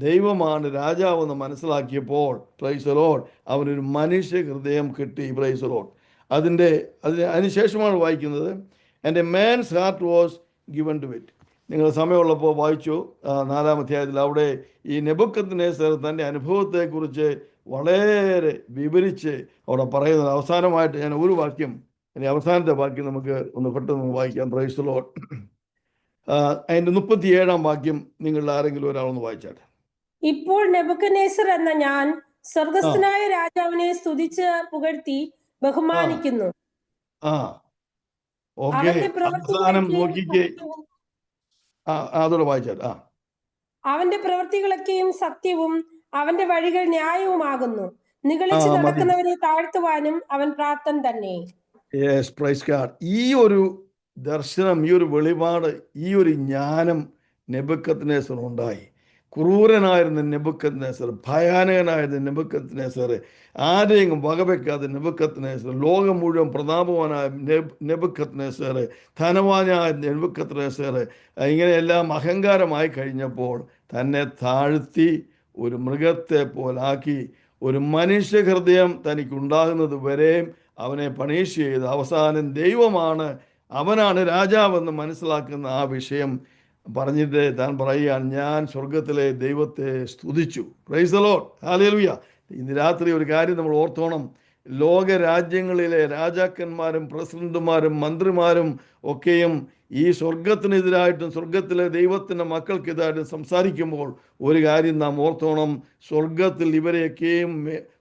C: ദൈവമാണ് രാജാവെന്ന് മനസ്സിലാക്കിയപ്പോൾ, പ്രൈസ് ദി ലോർഡ്, അവനൊരു മനുഷ്യ ഹൃദയം കിട്ടി. Praise the lord. അതിനുശേഷമാണ് വായിക്കുന്നത്, and a man's heart was given to it. നിങ്ങൾ സമയമുള്ളപ്പോൾ വായിച്ചു 4-ാം അധ്യായത്തിൽ. അവിടെ ഈ നെബൂഖദ്നേസർ തൻ്റെ അനുഭവത്തെക്കുറിച്ച് വളരെ വിവരിച്ച് അവിടെ പറയുന്നത്. അവസാനമായിട്ട് ഞാൻ ഒരു വാക്യം, അവസാനത്തെ വാക്യം നമുക്ക് ഒന്ന് പെട്ടെന്ന് വായിക്കാം. Price the Lord. അതിൻ്റെ 37-ാം വാക്യം നിങ്ങളുടെ ആരെങ്കിലും ഒരാളൊന്ന് വായിച്ചാട്ടെ.
F: ഇപ്പോൾ നെബൂഖദ്നേസർ എന്ന ഞാൻ സ്വർഗസ്ഥനായ രാജാവിനെ സ്തുതിച്ച് പുകഴ്ത്തി ബഹുമാനിക്കുന്നു.
C: ഓക്കെ, അവസാനം നോക്കിക്കേ. അതോടെ വായിച്ചാട്ടെ.
F: അവന്റെ പ്രവൃത്തികളൊക്കെയും സത്യവും അവന്റെ വഴികൾ ന്യായവുമാകുന്നു. നിഗളിച്ച് നടക്കുന്നവരെ താഴ്ത്തുവാനും അവൻ പ്രാപ്തൻ തന്നെ.
C: Yes, praise God. ഈ ഒരു ദർശനം, ഈ ഒരു വെളിപാട്, ഈ ഒരു ജ്ഞാനം നെബൂഖദ്നേസർ ഉണ്ടായി. ക്രൂരനായിരുന്ന നെബൂഖദ്നേസർ, ഭയാനകനായിരുന്ന നെബൂഖദ്നേസർ, ആരെയും വകവെക്കാതെ നെബൂഖദ്നേസർ, ലോകം മുഴുവൻ പ്രതാപവാനായ നെബൂഖദ്നേസർ, ധനവാനായ നെബൂഖദ്നേസർ, ഇങ്ങനെയെല്ലാം അഹങ്കാരമായി കഴിഞ്ഞപ്പോൾ തന്നെ താഴ്ത്തി ഒരു മൃഗത്തെ പോലാക്കി, ഒരു മനുഷ്യ ഹൃദയം തനിക്കുണ്ടാകുന്നത് വരെയും അവനെ പണീഷ് ചെയ്ത് അവസാനം ദൈവമാണ്, അവനാണ് രാജാവെന്ന് മനസ്സിലാക്കുന്ന ആ വിഷയം പറഞ്ഞിട്ട് താൻ പറയുകയാണ്, ഞാൻ സ്വർഗത്തിലെ ദൈവത്തെ സ്തുതിച്ചു. Price the Lord, hallelujah. ഇന്ന് രാത്രി ഒരു കാര്യം നമ്മൾ ഓർത്തോണം. ലോകരാജ്യങ്ങളിലെ രാജാക്കന്മാരും പ്രസിഡന്റുമാരും മന്ത്രിമാരും ഒക്കെയും ഈ സ്വർഗത്തിനെതിരായിട്ടും സ്വർഗത്തിലെ ദൈവത്തിൻ്റെ മക്കൾക്കെതിരായിട്ടും സംസാരിക്കുമ്പോൾ ഒരു കാര്യം നാം ഓർത്തോണം. സ്വർഗത്തിൽ ഇവരെയൊക്കെയും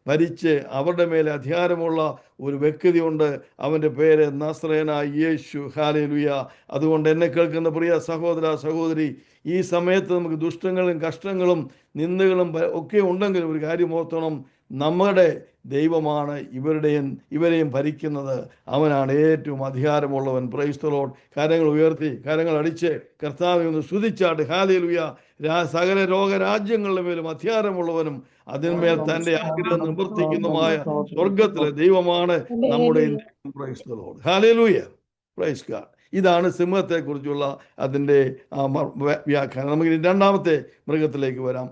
C: ഭരിച്ച് അവരുടെ മേലെ അധികാരമുള്ള ഒരു വ്യക്തിയുണ്ട്. അവൻ്റെ പേര് നസ്രയനായ യേശു. ഹല്ലേലൂയ. അതുകൊണ്ട് എന്നെ കേൾക്കുന്ന പ്രിയ സഹോദര സഹോദരി, ഈ സമയത്ത് നമുക്ക് ദുഷ്ടങ്ങളും കഷ്ടങ്ങളും നിന്ദകളും ഒക്കെ ഉണ്ടെങ്കിലും ഒരു കാര്യം ഓർത്തോണം, നമ്മുടെ ദൈവമാണ് ഇവരെയും ഭരിക്കുന്നത്. അവനാണ് ഏറ്റവും അധികാരമുള്ളവൻ. Price the Lord. കരങ്ങൾ ഉയർത്തി, കരങ്ങൾ അടിച്ച് കർത്താവെ ഒന്ന് സ്തുതിച്ചാട്ട്. ഹല്ലേലൂയ. സകല ലോകരാജ്യങ്ങളുടെ മേലും അധികാരമുള്ളവനും അതിന്മേൽ തൻ്റെ ആഗ്രഹം നിവർത്തിക്കുന്നതുമായ സ്വർഗത്തിലെ ദൈവമാണ് നമ്മുടെ ദൈവം. Price the Lord. Hallelujah. Praise God. ഇതാണ് സിംഹത്തെക്കുറിച്ചുള്ള അതിൻ്റെ വ്യാഖ്യാനം. നമുക്ക് രണ്ടാമത്തെ മൃഗത്തിലേക്ക് വരാം.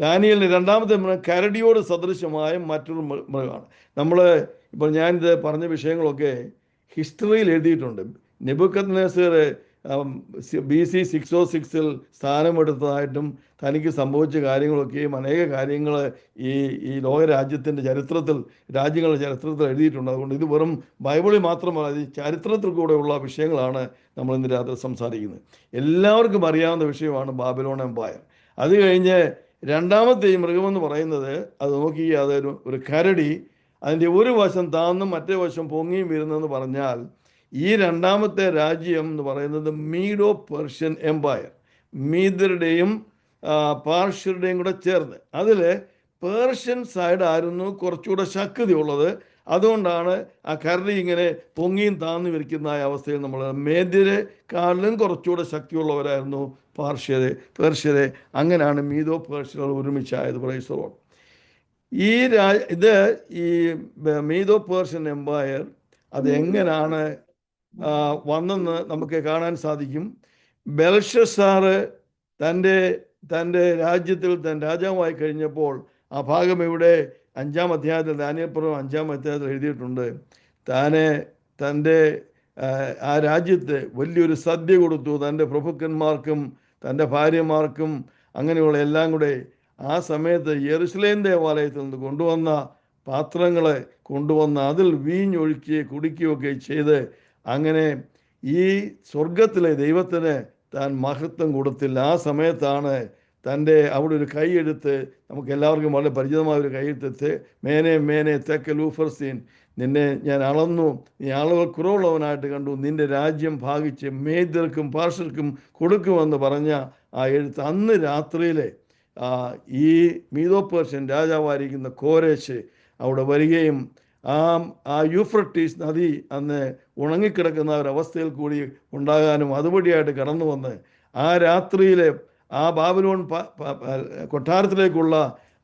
C: ദാനിയേലിന് രണ്ടാമത്തെ മൃഗം കരടിയോട് സദൃശമായ മറ്റൊരു മൃഗമാണ്. ഇപ്പോൾ ഞാനിത് പറഞ്ഞ വിഷയങ്ങളൊക്കെ ഹിസ്റ്ററിയിൽ എഴുതിയിട്ടുണ്ട്. നെബൂഖദ്നേസർ BC 606 സ്ഥാനമെടുത്തതായിട്ടും തനിക്ക് സംഭവിച്ച കാര്യങ്ങളൊക്കെയും അനേക കാര്യങ്ങൾ ഈ ലോകരാജ്യത്തിൻ്റെ രാജ്യങ്ങളുടെ ചരിത്രത്തിൽ എഴുതിയിട്ടുണ്ട്. അതുകൊണ്ട് ഇത് വെറും ബൈബിളിൽ മാത്രമല്ല, ഈ ചരിത്രത്തിൽ കൂടെയുള്ള വിഷയങ്ങളാണ് നമ്മൾ ഇന്ന് രാത്രി സംസാരിക്കുന്നത്. എല്ലാവർക്കും അറിയാവുന്ന വിഷയമാണ് ബാബിലോൺ എംപയർ. അത് കഴിഞ്ഞ് രണ്ടാമത്തെ ഈ മൃഗമെന്ന് പറയുന്നത്, അത് നോക്കി, അതൊരു കരടി, അതിൻ്റെ ഒരു വശം താന്നും മറ്റേ വശം പൊങ്ങിയും വരുന്നതെന്ന് പറഞ്ഞാൽ, ഈ രണ്ടാമത്തെ രാജ്യം എന്ന് പറയുന്നത് മീഡോ പേർഷ്യൻ എംപയർ, മീദരുടെയും പാർഷ്യരുടെയും കൂടെ ചേർന്ന്. അതിൽ പേർഷ്യൻ സൈഡ് ആയിരുന്നു കുറച്ചുകൂടെ ശക്തിയുള്ളത്. അതുകൊണ്ടാണ് ആ കരടി ഇങ്ങനെ പൊങ്ങിയും താന്നു വിരിക്കുന്ന അവസ്ഥയിൽ നമ്മൾ മേദ്യരെക്കാളിലും കുറച്ചുകൂടെ ശക്തിയുള്ളവരായിരുന്നു പേർഷ്യരെ. അങ്ങനെയാണ് മീദോ പേർഷ്യർ ഒരുമിച്ചായത്. Praise the lord. ഈ മീദോ പേർഷ്യൻ എംപയർ അത് എങ്ങനെയാണ് വന്നെന്ന് നമുക്ക് കാണാൻ സാധിക്കും. ബെൽഷസാർ തൻ്റെ രാജ്യത്തിൽ രാജാവായി കഴിഞ്ഞപ്പോൾ, ആ ഭാഗം ഇവിടെ 5-ാം അധ്യായത്തിൽ, ദാനിയേൽ പുസ്തകം 5-ാം അധ്യായത്തിൽ എഴുതിയിട്ടുണ്ട്, തൻ്റെ ആ രാജ്യത്ത് വലിയൊരു സദ്യ കൊടുത്തു, തൻ്റെ പ്രഭുക്കന്മാർക്കും തൻ്റെ ഭാര്യമാർക്കും അങ്ങനെയുള്ള എല്ലാം കൂടെ. ആ സമയത്ത് യെരുശലേം ദേവാലയത്തിൽ നിന്ന് കൊണ്ടുവന്ന പാത്രങ്ങളെ കൊണ്ടുവന്ന് അതിൽ വീഞ്ഞൊഴുക്കി കുടിക്കുകയൊക്കെ ചെയ്ത്, അങ്ങനെ ഈ സ്വർഗത്തിലെ ദൈവത്തിന് താൻ മഹത്വം കൊടുത്തില്ല. ആ സമയത്താണ് അവിടെ ഒരു കൈയെഴുത്ത്, നമുക്ക് എല്ലാവർക്കും വളരെ പരിചിതമായ ഒരു കൈയെഴുത്ത്, മേനെ തെക്ക ലൂഫർസീൻ, നിന്നെ ഞാൻ അളന്നു, നീ ആളുകൾ കുറവുള്ളവനായിട്ട് കണ്ടു, നിന്റെ രാജ്യം ഭാഗിച്ച് മേദ്യർക്കും പാർഷ്യർക്കും കൊടുക്കുമെന്ന് പറഞ്ഞ ആ എഴുത്ത്. അന്ന് രാത്രിയിലെ ഈ മീദോ പേർഷ്യൻ രാജാവായിരിക്കുന്ന കോരേശ് അവിടെ വരികയും ആ യൂഫ്രട്ടീസ് നദി അന്ന് ഉണങ്ങിക്കിടക്കുന്ന ഒരവസ്ഥയിൽ കൂടി ഉണ്ടാകാനും അതുവഴിയായിട്ട് കടന്നു വന്ന് ആ രാത്രിയിലെ ആ ബാബിലോൺ കൊട്ടാരത്തിലേക്കുള്ള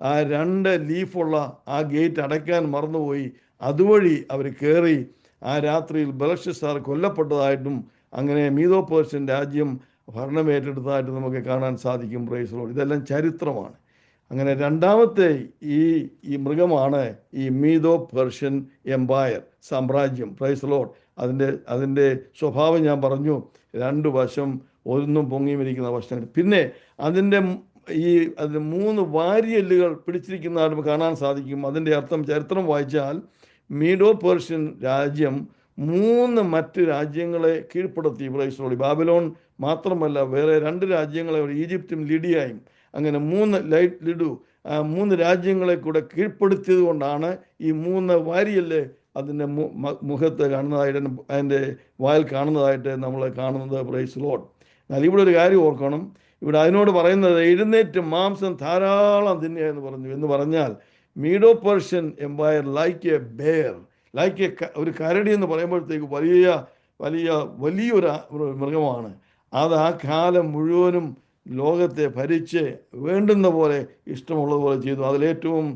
C: ആ 2 ലീഫുള്ള ആ ഗേറ്റ് അടയ്ക്കാൻ മറന്നുപോയി. അതുവഴി അവർ കയറി ആ രാത്രിയിൽ ബെൽഷസ്സാർ കൊല്ലപ്പെട്ടതായിട്ടും അങ്ങനെ മീദോ പേർഷ്യൻ രാജ്യം ഭരണമേറ്റെടുത്തതായിട്ട് നമുക്ക് കാണാൻ സാധിക്കും. Price the Lord. ഇതെല്ലാം ചരിത്രമാണ്. അങ്ങനെ രണ്ടാമത്തെ ഈ മൃഗമാണ് ഈ മീദോ പേർഷ്യൻ എംപയർ സാമ്രാജ്യം. Price the Lord. അതിൻ്റെ സ്വഭാവം ഞാൻ പറഞ്ഞു. 2 വശം ഒന്നും പൊങ്ങിയിരിക്കുന്ന വശങ്ങൾ. പിന്നെ അതിൻ്റെ 3 വാരിയെല്ലുകൾ പിടിച്ചിരിക്കുന്നതായിട്ട് നമുക്ക് കാണാൻ സാധിക്കും. അതിൻ്റെ അർത്ഥം ചരിത്രം വായിച്ചാൽ മീഡോ പേർഷ്യൻ രാജ്യം 3 മറ്റ് രാജ്യങ്ങളെ കീഴ്പ്പെടുത്തി. Price the Lord. ബാബിലോൺ മാത്രമല്ല, വേറെ 2 രാജ്യങ്ങളെ, ഈജിപ്തും ലിഡിയയും, അങ്ങനെ 3 രാജ്യങ്ങളെ കൂടെ കീഴ്പ്പെടുത്തിയത് കൊണ്ടാണ് ഈ 3 വാരിയല്ല് അതിൻ്റെ മുഖത്ത് കാണുന്നതായിട്ട്, അതിൻ്റെ വായിൽ കാണുന്നതായിട്ട് നമ്മൾ കാണുന്നത്. Price the Lord. എന്നാൽ ഇവിടെ ഒരു കാര്യം ഓർക്കണം. ഇവിടെ അതിനോട് പറയുന്നത് എഴുന്നേറ്റ് മാംസം ധാരാളം തിന്നുക എന്ന് പറഞ്ഞാൽ Medo Persian empire like a bear, like ഒരു കരടി എന്ന് പറയുമ്പോഴത്തേക്ക് വലിയൊരു മൃഗമാണ്. അത് ആ കാലം മുഴുവനും ലോകത്തെ ഭരിച്ച് വേണ്ടുന്ന പോലെ ഇഷ്ടമുള്ളതുപോലെ ചെയ്തു. അതിലേറ്റവും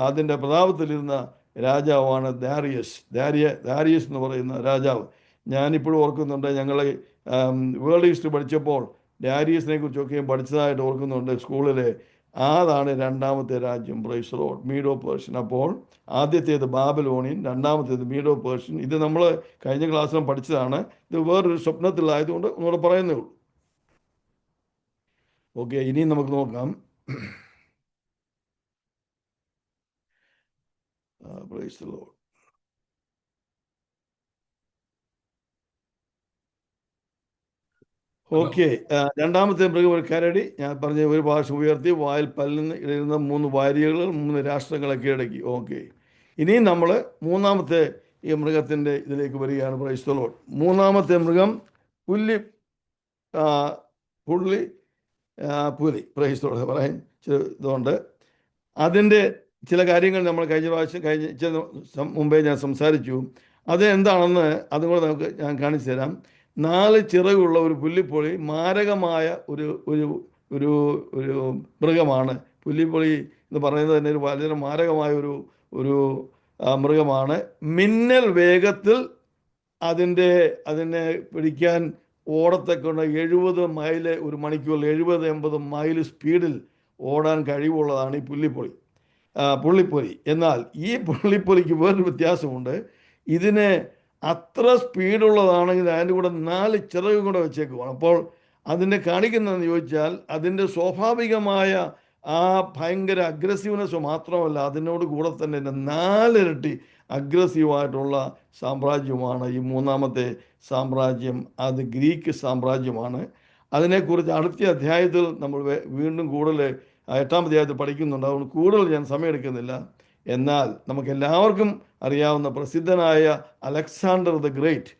C: അതിൻ്റെ പ്രതാപത്തിലിരുന്ന രാജാവാണ് ദാരിയസ് എന്ന് പറയുന്ന രാജാവ്. ഞാനിപ്പോഴും ഓർക്കുന്നുണ്ട്, ഞങ്ങൾ വേൾഡ് ഹിസ്റ്ററി പഠിച്ചപ്പോൾ ഡാരിയസിനെ കുറിച്ചൊക്കെയും പഠിച്ചതായിട്ട് ഓർക്കുന്നുണ്ട് സ്കൂളിൽ. അതാണ് 2ാമത്തെ രാജ്യം. Praise the lord. Medo Persian. അപ്പോൾ ആദ്യത്തേത് ബാബിലോണിയൻ, 2ാമത്തേത് മീഡോ പേർഷ്യൻ. ഇത് നമ്മൾ കഴിഞ്ഞ ക്ലാസ്സിലും പഠിച്ചതാണ്. ഇത് വേറൊരു സ്വപ്നത്തിലായതുകൊണ്ട് ഒന്നുകൂടെ പറയുന്നേ ഉള്ളൂ. ഓക്കെ, ഇനിയും നമുക്ക് നോക്കാം. Price the Lord. ഓക്കെ, 2ാമത്തെ മൃഗം ഒരു കരടി. ഞാൻ പറഞ്ഞ ഒരു ഭാഷ ഉയർത്തി വായിൽ പല്ലിന് ഇടയിരുന്ന 3 വാരിയലുകൾ 3 രാഷ്ട്രങ്ങളെ കീഴടക്കി. ഓക്കെ, ഇനിയും നമ്മൾ 3ാമത്തെ ഈ മൃഗത്തിൻ്റെ ഇതിലേക്ക് വരികയാണ്. Price the Lord. 3ാമത്തെ മൃഗം പുലി. പ്രൈസ് ദി ലോർഡ് പറയാൻ ഇതുകൊണ്ട് അതിൻ്റെ ചില കാര്യങ്ങൾ നമ്മൾ കഴിഞ്ഞ മുമ്പേ ഞാൻ സംസാരിച്ചു. അത് എന്താണെന്ന് അതും കൂടെ ഞാൻ കാണിച്ചു തരാം. 4 ചിറകുള്ള ഒരു പുള്ളിപ്പൊളി മാരകമായ ഒരു മൃഗമാണ്. പുള്ളിപ്പൊളി എന്ന് പറയുന്നത് തന്നെ ഒരു വളരെ മാരകമായ ഒരു മൃഗമാണ്. മിന്നൽ വേഗത്തിൽ അതിനെ പിടിക്കാൻ ഓടത്തൊക്കെ 70 മൈൽ ഒരു മണിക്കൂർ, 70-80 മൈൽ സ്പീഡിൽ ഓടാൻ കഴിവുള്ളതാണ് ഈ പുള്ളിപ്പൊലി. എന്നാൽ ഈ പുള്ളിപ്പൊലിക്ക് വേറൊരു വ്യത്യാസമുണ്ട്. ഇതിന് അത്ര സ്പീഡുള്ളതാണെങ്കിൽ അതിൻ്റെ കൂടെ 4 ചിറകും കൂടെ വെച്ചേക്കുവാണ്. അപ്പോൾ അതിനെ കാണിക്കുന്നതെന്ന് ചോദിച്ചാൽ അതിൻ്റെ സ്വാഭാവികമായ ആ ഭയങ്കര അഗ്രസീവ്നെസ് മാത്രമല്ല, അതിനോട് കൂടെ തന്നെ 4 ഇരട്ടി അഗ്രസീവായിട്ടുള്ള സാമ്രാജ്യമാണ് ഈ 3ാമത്തെ സാമ്രാജ്യം. അത് ഗ്രീക്ക് സാമ്രാജ്യമാണ്. അതിനെക്കുറിച്ച് അടുത്ത അധ്യായത്തിൽ നമ്മൾ വീണ്ടും കൂടുതൽ 8ാം അധ്യായത്തിൽ പഠിക്കുന്നുണ്ട്. അതുകൊണ്ട് കൂടുതൽ ഞാൻ സമയമെടുക്കുന്നില്ല. എന്നാൽ നമുക്കെല്ലാവർക്കും അറിയാവുന്ന പ്രസിദ്ധനായ അലക്സാണ്ടർ ദ ഗ്രേറ്റ്,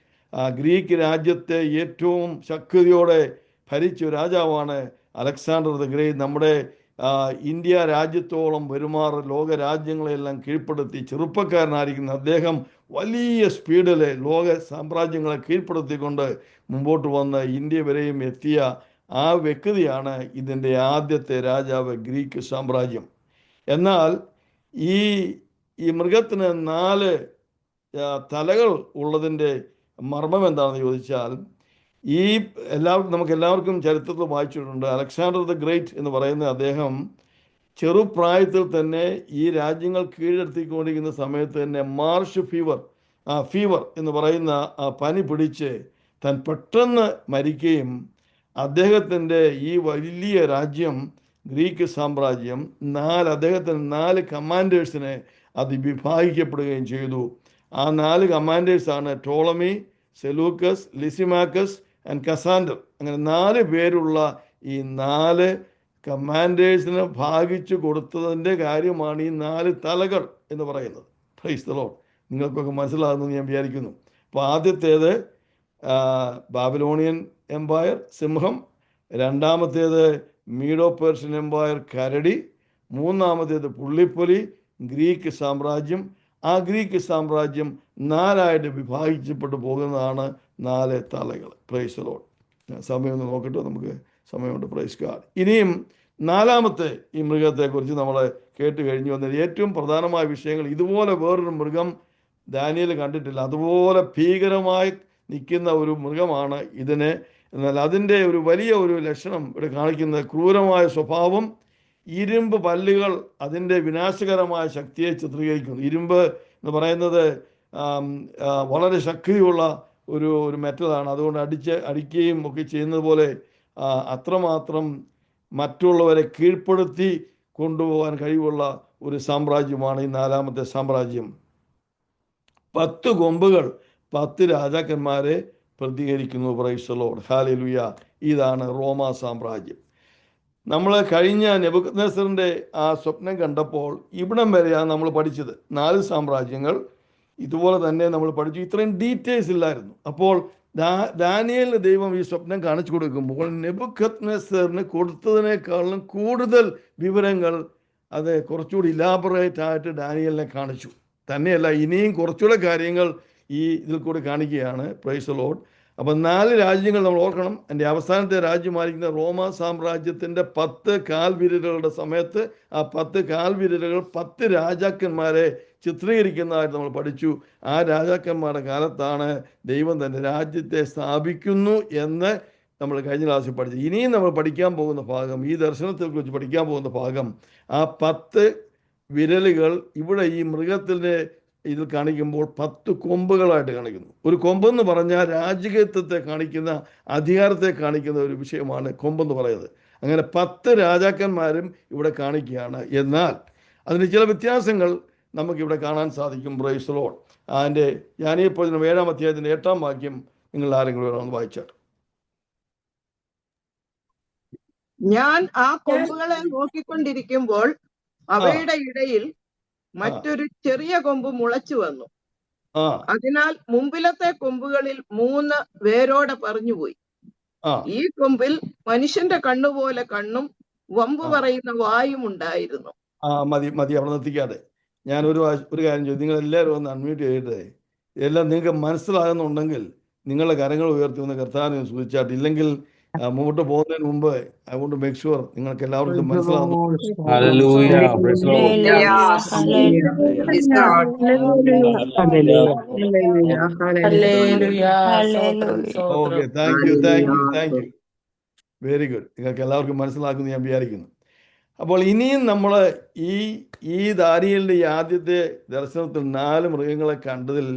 C: ഗ്രീക്ക് രാജ്യത്തെ ഏറ്റവും ശക്തിയോടെ ഭരിച്ച രാജാവാണ് അലക്സാണ്ടർ ദ ഗ്രേറ്റ്. നമ്മുടെ ഇന്ത്യ രാജ്യത്തോളം പെരുമാറ് ലോക രാജ്യങ്ങളെല്ലാം കീഴ്പ്പെടുത്തി ചെറുപ്പക്കാരനായിരിക്കുന്ന അദ്ദേഹം വലിയ സ്പീഡിൽ ലോക സാമ്രാജ്യങ്ങളെ കീഴ്പ്പെടുത്തിക്കൊണ്ട് മുമ്പോട്ട് വന്ന് ഇന്ത്യ വരെയും എത്തിയ ആ വ്യക്തിയാണ് ഇതിൻ്റെ ആദ്യത്തെ രാജാവ്, ഗ്രീക്ക് സാമ്രാജ്യം. എന്നാൽ ഈ മൃഗത്തിന് 4 തലകൾ ഉള്ളതിൻ്റെ മർമ്മം എന്താണെന്ന് ചോദിച്ചാൽ, നമുക്കെല്ലാവർക്കും ചരിത്രത്തിൽ വായിച്ചിട്ടുണ്ട്. അലക്സാണ്ടർ ദ ഗ്രേറ്റ് എന്ന് പറയുന്ന അദ്ദേഹം ചെറുപ്രായത്തിൽ തന്നെ ഈ രാജ്യങ്ങൾ കീഴടത്തിക്കൊണ്ടിരിക്കുന്ന സമയത്ത് തന്നെ മാർഷ് ഫീവർ എന്ന് പറയുന്ന പനി പിടിച്ച് താൻ പെട്ടെന്ന് മരിക്കുകയും അദ്ദേഹത്തിൻ്റെ ഈ വലിയ രാജ്യം ഗ്രീക്ക് സാമ്രാജ്യം അദ്ദേഹത്തിന് 4 കമാൻഡേഴ്സിനെ അത് വിഭാഗിക്കപ്പെടുകയും ചെയ്തു. ആ 4 കമാൻഡേഴ്സാണ് ടോളമി, സെലൂക്കസ്, ലിസിമാക്കസ് ആൻഡ് കസാൻഡർ. അങ്ങനെ 4 പേരുള്ള ഈ 4 കമാൻഡേഴ്സിനെ ഭാഗിച്ചു കൊടുത്തതിൻ്റെ കാര്യമാണ് ഈ 4 തലകൾ എന്ന് പറയുന്നത്. Price the Lord. നിങ്ങൾക്കൊക്കെ മനസ്സിലാകുമെന്ന് ഞാൻ വിചാരിക്കുന്നു. അപ്പോൾ ആദ്യത്തേത് ബാബിലോണിയൻ എംപയർ സിംഹം, 2ാമത്തേത് മീഡോ പേർഷ്യൻ എംപയർ കരടി, 3ാമത്തേത് പുള്ളിപ്പൊലി ഗ്രീക്ക് സാമ്രാജ്യം. ആ ഗ്രീക്ക് സാമ്രാജ്യം 4 വിഭാഗിക്കപ്പെട്ടു പോകുന്നതാണ് 4 തലകൾ. Praise the lord. സമയം ഒന്ന് നോക്കട്ടെ, നമുക്ക് സമയമുണ്ട്. Praise God. ഇനിയും നാലാമത്തെ ഈ മൃഗത്തെക്കുറിച്ച് നമ്മൾ കേട്ട് കഴിഞ്ഞു വന്നത് ഏറ്റവും പ്രധാനമായ വിഷയങ്ങൾ. ഇതുപോലെ വേറൊരു മൃഗം ദാനിയേൽ കണ്ടിട്ടില്ല. അതുപോലെ ഭീകരമായി നിൽക്കുന്ന ഒരു മൃഗമാണ് ഇതിനെ. എന്നാൽ അതിൻ്റെ ഒരു വലിയ ഒരു ലക്ഷണം ഇവിടെ കാണിക്കുന്നത് ക്രൂരമായ സ്വഭാവം, ഇരുമ്പ് പല്ലുകൾ അതിൻ്റെ വിനാശകരമായ ശക്തിയെ ചിത്രീകരിക്കുന്നു. ഇരുമ്പ് എന്ന് പറയുന്നത് വളരെ ശക്തിയുള്ള ഒരു മെറ്റലാണ്. അതുകൊണ്ട് അടിക്കുകയും ഒക്കെ ചെയ്യുന്നത് പോലെ അത്രമാത്രം മറ്റുള്ളവരെ കീഴ്പ്പെടുത്തി കൊണ്ടുപോകാൻ കഴിവുള്ള ഒരു സാമ്രാജ്യമാണ് ഈ നാലാമത്തെ സാമ്രാജ്യം. 10 കൊമ്പുകൾ 10 രാജാക്കന്മാരെ പ്രതികരിക്കുന്നു. Price the Lord, hallelujah. ഇതാണ് റോമാ സാമ്രാജ്യം. നമ്മൾ കഴിഞ്ഞ നെബൂഖദ്നേസറിൻ്റെ ആ സ്വപ്നം കണ്ടപ്പോൾ ഇവിടം വരെയാണ് നമ്മൾ പഠിച്ചത്. 4 സാമ്രാജ്യങ്ങൾ ഇതുപോലെ തന്നെ നമ്മൾ പഠിച്ചു. ഇത്രയും ഡീറ്റെയിൽസ് ഇല്ലായിരുന്നു. അപ്പോൾ ദാനിയേലിന് ദൈവം ഈ സ്വപ്നം കാണിച്ചു കൊടുക്കുമ്പോൾ നെബൂഖദ്നേസറിന് കൊടുത്തതിനേക്കാളും കൂടുതൽ വിവരങ്ങൾ അത് കുറച്ചുകൂടി ഇലാബറേറ്റ് ആയിട്ട് ദാനിയേലിനെ കാണിച്ചു. തന്നെയല്ല, ഇനിയും കുറച്ചുകൂടെ കാര്യങ്ങൾ ഈ ഇതിൽ കൂടി കാണിക്കുകയാണ്. Price the Lord. അപ്പം 4 രാജ്യങ്ങൾ നമ്മൾ ഓർക്കണം. എൻ്റെ അവസാനത്തെ രാജ്യമായിരിക്കുന്ന റോമാ സാമ്രാജ്യത്തിൻ്റെ 10 കാൽവിരലുകളുടെ സമയത്ത് ആ 10 കാൽവിരലുകൾ 10 രാജാക്കന്മാരെ ചിത്രീകരിക്കുന്നതായിട്ട് നമ്മൾ പഠിച്ചു. ആ രാജാക്കന്മാരുടെ കാലത്താണ് ദൈവം തൻ്റെ രാജ്യത്തെ സ്ഥാപിക്കുന്നു എന്ന് നമ്മൾ കഴിഞ്ഞ ക്ലാസ്സിൽ പഠിച്ചു. ഇനിയും നമ്മൾ പഠിക്കാൻ പോകുന്ന ഭാഗം, ഈ ദർശനത്തെ കുറിച്ച് പഠിക്കാൻ പോകുന്ന ഭാഗം, ആ 10 വിരലുകൾ ഇവിടെ ഈ മൃഗത്തിൻ്റെ ഇതിൽ കാണിക്കുമ്പോൾ 10 കൊമ്പുകളായിട്ട് കാണിക്കുന്നു. ഒരു കൊമ്പെന്ന് പറഞ്ഞാൽ രാജകീയത്വത്തെ കാണിക്കുന്ന, അധികാരത്തെ കാണിക്കുന്ന ഒരു വിഷയമാണ് കൊമ്പെന്ന് പറയുന്നത്. അങ്ങനെ 10 രാജാക്കന്മാരും ഇവിടെ കാണിക്കുകയാണ്. എന്നാൽ അതിന് ചില വ്യത്യാസങ്ങൾ നമുക്കിവിടെ കാണാൻ സാധിക്കും. Price the Lord. അതിൻ്റെ ദാനിയേൽ പ്രവചനം 7-ാം അധ്യായത്തിൻ്റെ 8-ാം വാക്യം നിങ്ങൾ ആരെങ്കിലും ഒന്ന് വായിച്ചാട്ട്.
D: ഞാൻ ആ കൊമ്പുകളെ നോക്കിക്കൊണ്ടിരിക്കുമ്പോൾ അവയുടെ ഇടയിൽ മറ്റൊരു ചെറിയ കൊമ്പ് മുളച്ചു വന്നു. അതിനാൽ മുമ്പിലത്തെ കൊമ്പുകളിൽ 3 വേരോടെ പറഞ്ഞുപോയി. ഈ കൊമ്പിൽ മനുഷ്യന്റെ കണ്ണുപോലെ കണ്ണും വമ്പ് പറയുന്ന വായും ഉണ്ടായിരുന്നു.
C: മതി അവിടെ നിർത്തിക്കാതെ ഞാൻ ഒരു കാര്യം ചോദിച്ചു. നിങ്ങൾ എല്ലാവരും ഒന്ന് അൺമ്യൂട്ട് ചെയ്തിട്ട് എല്ലാം നിങ്ങൾക്ക് മനസ്സിലാകുന്നുണ്ടെങ്കിൽ നിങ്ങളുടെ കരങ്ങൾ ഉയർത്തി ഒന്ന് കർത്താവിനെ സൂചിച്ചാട്ട്. ഇല്ലെങ്കിൽ മുമ്പോട്ട് പോകുന്നതിന് മുമ്പ് I want to make sure നിങ്ങൾക്ക് എല്ലാവർക്കും മനസ്സിലാകുന്നു. Okay, thank you. Very good. നിങ്ങൾക്ക് എല്ലാവർക്കും മനസ്സിലാക്കുന്നു ഞാൻ വിചാരിക്കുന്നു. അപ്പോൾ ഇനിയും നമ്മൾ ഈ ദാനിയേലിൻ്റെ ഈ ആദ്യത്തെ ദർശനത്തിൽ 4 മൃഗങ്ങളെ കണ്ടതിൽ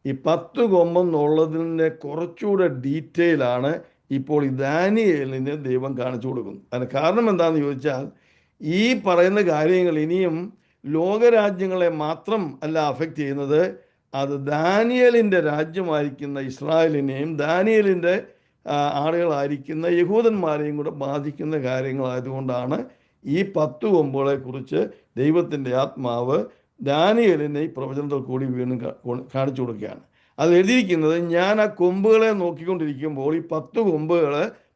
C: ഈ 10 കൊമ്പെന്നുള്ളതിൻ്റെ കുറച്ചുകൂടെ ഡീറ്റെയിലാണ് ഇപ്പോൾ ഈ ദാനിയേലിന് ദൈവം കാണിച്ചു കൊടുക്കുന്നു. അതിന് കാരണം എന്താണെന്ന് ചോദിച്ചാൽ, ഈ പറയുന്ന കാര്യങ്ങൾ ഇനിയും ലോകരാജ്യങ്ങളെ മാത്രം അല്ല അഫക്റ്റ് ചെയ്യുന്നത്, അത് ദാനിയേലിൻ്റെ രാജ്യമായിരിക്കുന്ന ഇസ്രായേലിനെയും ദാനിയേലിൻ്റെ ആളുകളായിരിക്കുന്ന യഹൂദന്മാരെയും കൂടെ ബാധിക്കുന്ന കാര്യങ്ങളായതുകൊണ്ടാണ് ഈ 10 കൊമ്പുകളെ കുറിച്ച് ദൈവത്തിൻ്റെ ആത്മാവ് ദാനിയേലിനെ ഈ പ്രവചനത്തിൽ കൂടി വീണ്ടും കാണിച്ചു കൊടുക്കുകയാണ്. അത് എഴുതിയിരിക്കുന്നത്, ഞാൻ ആ കൊമ്പുകളെ നോക്കിക്കൊണ്ടിരിക്കുമ്പോൾ, ഈ 10 കൊമ്പുകൾ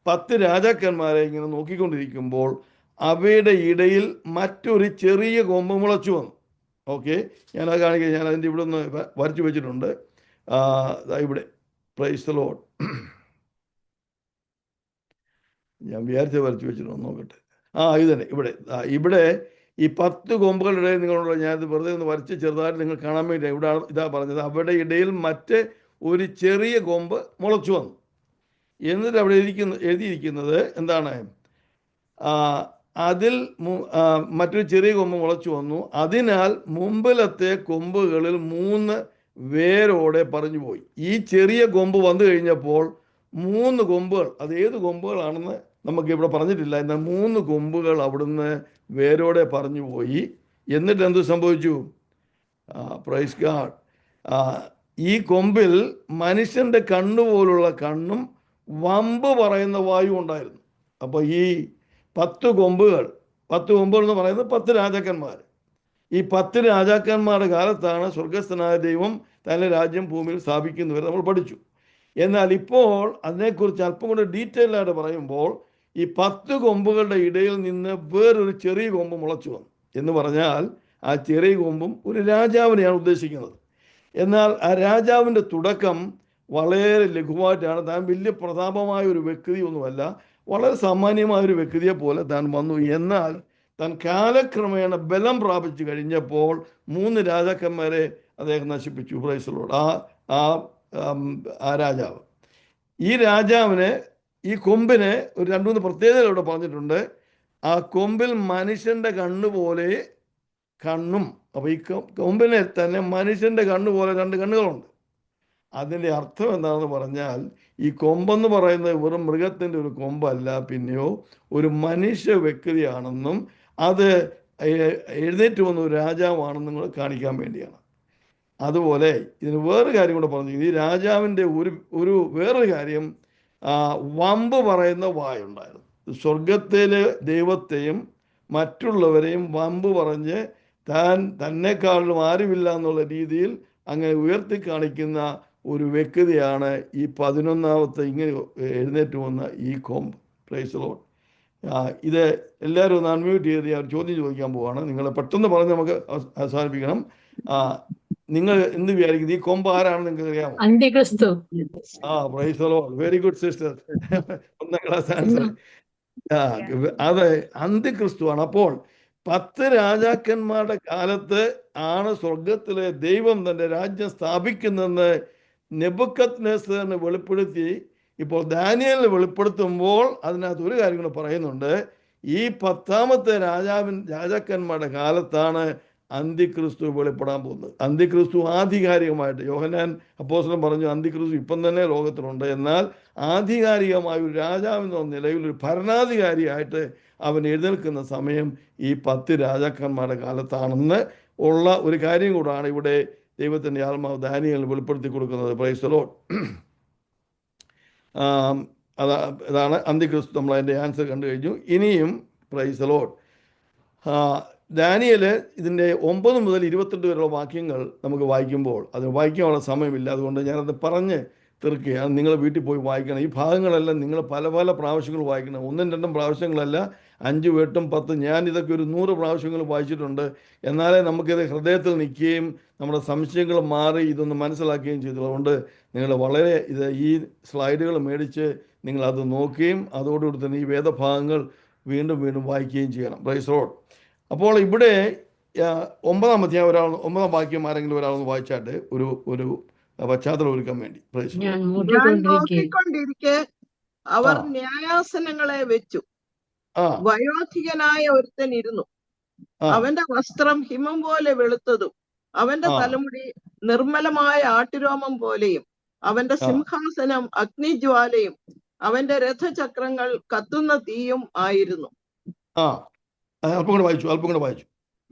C: 10 രാജാക്കന്മാരെ ഇങ്ങനെ നോക്കിക്കൊണ്ടിരിക്കുമ്പോൾ അവയുടെ ഇടയിൽ മറ്റൊരു ചെറിയ കൊമ്പ് മുളച്ചു വന്നു. ഓക്കെ, ഞാനത് കാണിക്കുക. ഞാൻ അതിൻ്റെ ഇവിടെ ഒന്ന് വരച്ചു വെച്ചിട്ടുണ്ട്. ഇവിടെ പ്രൈസ് ദി ലോർഡ്. ഞാൻ വിചാരിച്ച വരച്ചു വെച്ചിട്ടുണ്ട്, നോക്കട്ടെ. ഇത് തന്നെ ഇവിടെ ഈ 10 കൊമ്പുകളുടെ നിങ്ങളുള്ള, ഞാനിത് വെറുതെ ഒന്ന് വരച്ച് ചെറുതായിട്ട് നിങ്ങൾ കാണാൻ വേണ്ടി ഇവിടെ ഇതാ പറഞ്ഞത്, അവരുടെ ഇടയിൽ മറ്റ് ഒരു ചെറിയ കൊമ്പ് മുളച്ചു വന്നു. എന്നിട്ട് അവിടെ എഴുതിയിരിക്കുന്നത് എന്താണ്? അതിൽ മറ്റൊരു ചെറിയ കൊമ്പ് മുളച്ചു വന്നു. അതിനാൽ മുമ്പിലത്തെ കൊമ്പുകളിൽ 3 വേരോടെ പറഞ്ഞു പോയി. ഈ ചെറിയ കൊമ്പ് വന്നു കഴിഞ്ഞപ്പോൾ 3 കൊമ്പുകൾ, അത് ഏത് കൊമ്പുകളാണെന്ന് നമുക്കിവിടെ പറഞ്ഞിട്ടില്ല. എന്നാൽ 3 കൊമ്പുകൾ അവിടുന്ന് വേരോടെ പറഞ്ഞു പോയി. എന്നിട്ട് എന്ത് സംഭവിച്ചു? Praise God. ഈ കൊമ്പിൽ മനുഷ്യൻ്റെ കണ്ണുപോലുള്ള കണ്ണും വമ്പ് പറയുന്ന വായു ഉണ്ടായിരുന്നു. അപ്പോൾ ഈ 10 കൊമ്പുകൾ എന്ന് പറയുന്നത് 10 രാജാക്കന്മാർ. ഈ 10 രാജാക്കന്മാരുടെ കാലത്താണ് സ്വർഗസ്ഥനായ ദൈവം തൻ്റെ രാജ്യം ഭൂമിയിൽ സ്ഥാപിക്കുന്നവരെ നമ്മൾ പഠിച്ചു. എന്നാൽ ഇപ്പോൾ അതിനെക്കുറിച്ച് അല്പം കൂടെ ഡീറ്റെയിൽ ആയിട്ട് പറയുമ്പോൾ, ഈ 10 കൊമ്പുകളുടെ ഇടയിൽ നിന്ന് വേറൊരു ചെറിയ കൊമ്പ് മുളച്ചു വന്നു എന്ന് പറഞ്ഞാൽ, ആ ചെറിയ കൊമ്പും ഒരു രാജാവിനെയാണ് ഉദ്ദേശിക്കുന്നത്. എന്നാൽ ആ രാജാവിൻ്റെ തുടക്കം വളരെ ലഘുവായിട്ടാണ് താൻ വലിയ പ്രതാപമായ ഒരു വ്യക്തിയൊന്നുമല്ല, വളരെ സാമാന്യമായ ഒരു വ്യക്തിയെ പോലെ താൻ വന്നു. എന്നാൽ താൻ കാലക്രമേണ ബലം പ്രാപിച്ചു കഴിഞ്ഞപ്പോൾ 3 രാജാക്കന്മാരെ അദ്ദേഹം നശിപ്പിച്ചു. Price the Lord. ആ രാജാവ്, ഈ രാജാവിന് ഈ കൊമ്പിന് ഒരു 2-3 പ്രത്യേകതകൾ ഇവിടെ പറഞ്ഞിട്ടുണ്ട്. ആ കൊമ്പിൽ മനുഷ്യന്റെ കണ്ണുപോലെ കണ്ണും, അപ്പൊ ഈ കൊമ്പിനെ തന്നെ മനുഷ്യന്റെ കണ്ണുപോലെ 2 കണ്ണുകളുണ്ട്. അതിൻ്റെ അർത്ഥം എന്താണെന്ന് പറഞ്ഞാൽ ഈ കൊമ്പെന്ന് പറയുന്നത് വെറും മൃഗത്തിൻ്റെ ഒരു കൊമ്പല്ല, പിന്നെയോ ഒരു മനുഷ്യ വ്യക്തിയാണെന്നും അത് എഴുന്നേറ്റ് വന്ന ഒരു രാജാവാണെന്നും നിങ്ങൾ കാണിക്കാൻ വേണ്ടിയാണ്. അതുപോലെ ഇതിന് വേറൊരു കാര്യം കൂടെ പറഞ്ഞു. ഈ രാജാവിൻ്റെ ഒരു വേറൊരു കാര്യം, വമ്പ് പറയുന്ന വായുണ്ടായിരുന്നു. സ്വർഗത്തിലെ ദൈവത്തെയും മറ്റുള്ളവരെയും വമ്പ് പറഞ്ഞ് തന്നെക്കാളിലും ആരുമില്ല എന്നുള്ള രീതിയിൽ അങ്ങനെ ഉയർത്തി കാണിക്കുന്ന ഒരു വ്യക്തിയാണ് ഈ 11ാമത്തെ ഇങ്ങനെ എഴുന്നേറ്റ് വന്ന ഈ കൊമ്പ്. Price the Lord. ഇത് എല്ലാവരും ഒന്ന് അൺമ്യൂട്ട് ചെയ്ത് ഞാൻ ചോദ്യം ചോദിക്കാൻ പോവാണ്. നിങ്ങൾ പെട്ടെന്ന് പറഞ്ഞ് നമുക്ക് അവസാനിപ്പിക്കണം. നിങ്ങൾ എന്ത് വിചാരിക്കുന്നത്, ഈ കൊമ്പ് ആരാണെന്ന് നിങ്ങൾക്ക് അറിയാമോ?
H: അന്ത്യക്രിസ്തു.
C: Praise the lord. Very good sister. 1ാം ക്ലാസ് ആൻസർ. അത് അന്ത്യക്രിസ്തുവാണ്. അപ്പോൾ 10 രാജാക്കന്മാരുടെ കാലത്ത് ആണ് സ്വർഗത്തിലെ ദൈവം തൻ്റെ രാജ്യം സ്ഥാപിക്കുന്നതെന്ന് നെബൂഖദ്നേസറിന് വെളിപ്പെടുത്തി. ഇപ്പോൾ ദാനിയേലിന് വെളിപ്പെടുത്തുമ്പോൾ അതിനകത്ത് ഒരു കാര്യം കൂടെ പറയുന്നുണ്ട്. ഈ 10ാമത്തെ രാജാക്കന്മാരുടെ കാലത്താണ് അന്ത്യക്രിസ്തു വെളിപ്പെടാൻ പോകുന്നത്. അന്ത്യക്രിസ്തു ആധികാരികമായിട്ട് യോഹന്നാൻ അപ്പോസ്തലൻ പറഞ്ഞു, അന്ത്യക്രിസ്തു ഇപ്പം തന്നെ ലോകത്തിലുണ്ട്. എന്നാൽ ആധികാരികമായ ഒരു രാജാവെന്ന നിലയിൽ ഒരു ഭരണാധികാരിയായിട്ട് അവൻ എഴുന്നേൽക്കുന്ന സമയം ഈ 10 രാജാക്കന്മാരുടെ കാലത്താണെന്ന് ഉള്ള ഒരു കാര്യം കൂടാണ് ഇവിടെ ദൈവത്തിൻ്റെ ആത്മാവ് ദാനിയേലിന് വെളിപ്പെടുത്തി കൊടുക്കുന്നത്. Price the Lord. അതാണ് അന്ത്യക്രിസ്തു. നമ്മൾ അതിൻ്റെ ആൻസർ കണ്ടു കഴിഞ്ഞു. ഇനിയും പ്രൈസ് ദി ലോർഡ്, ദാനിയേൽ ഇതിൻ്റെ 9 മുതൽ 22 വരെയുള്ള വാക്യങ്ങൾ നമുക്ക് വായിക്കുമ്പോൾ അത് വായിക്കാനുള്ള സമയമില്ല. അതുകൊണ്ട് ഞാനത് പറഞ്ഞ് തീർക്കുകയാണ്. നിങ്ങൾ വീട്ടിൽ പോയി വായിക്കണം. ഈ ഭാഗങ്ങളെല്ലാം നിങ്ങൾ പല പല പ്രാവശ്യങ്ങൾ വായിക്കണം. 1-2 പ്രാവശ്യങ്ങളല്ല, 5, 8, 10. ഞാൻ ഇതൊക്കെ ഒരു 100 പ്രാവശ്യങ്ങൾ വായിച്ചിട്ടുണ്ട്. എന്നാലേ നമുക്കിത് ഹൃദയത്തിൽ നിൽക്കുകയും നമ്മുടെ സംശയങ്ങൾ മാറി ഇതൊന്ന് മനസ്സിലാക്കുകയും ചെയ്തു. അതുകൊണ്ട് നിങ്ങൾ വളരെ ഈ സ്ലൈഡുകൾ മേടിച്ച് നിങ്ങളത് നോക്കുകയും അതോടുകൂടി തന്നെ ഈ വേദഭാഗങ്ങൾ വീണ്ടും വീണ്ടും വായിക്കുകയും ചെയ്യണം. Price the Lord. അപ്പോൾ ഇവിടെ 9-ാം അധ്യായം 9-ാം വാക്യം ആരെങ്കിലും ഒരാളൊന്ന് വായിച്ചാട്ട് ഒരു പശ്ചാത്തലം ഒരുക്കാൻ വേണ്ടി.
E: ഞാൻ നോക്കിക്കൊണ്ടിരിക്കെ അവർ ന്യായാസനങ്ങളെ വെച്ചു. വയോധികനായ ഒരുത്തൻ ഇരുന്നു. അവന്റെ വസ്ത്രം ഹിമം പോലെ വെളുത്തതും അവന്റെ തലമുടി നിർമ്മലമായ ആട്ടുരോമം പോലെയും അവന്റെ സിംഹാസനം അഗ്നിജ്വാലയും അവന്റെ രഥചക്രങ്ങൾ കത്തുന്ന തീയും ആയിരുന്നു.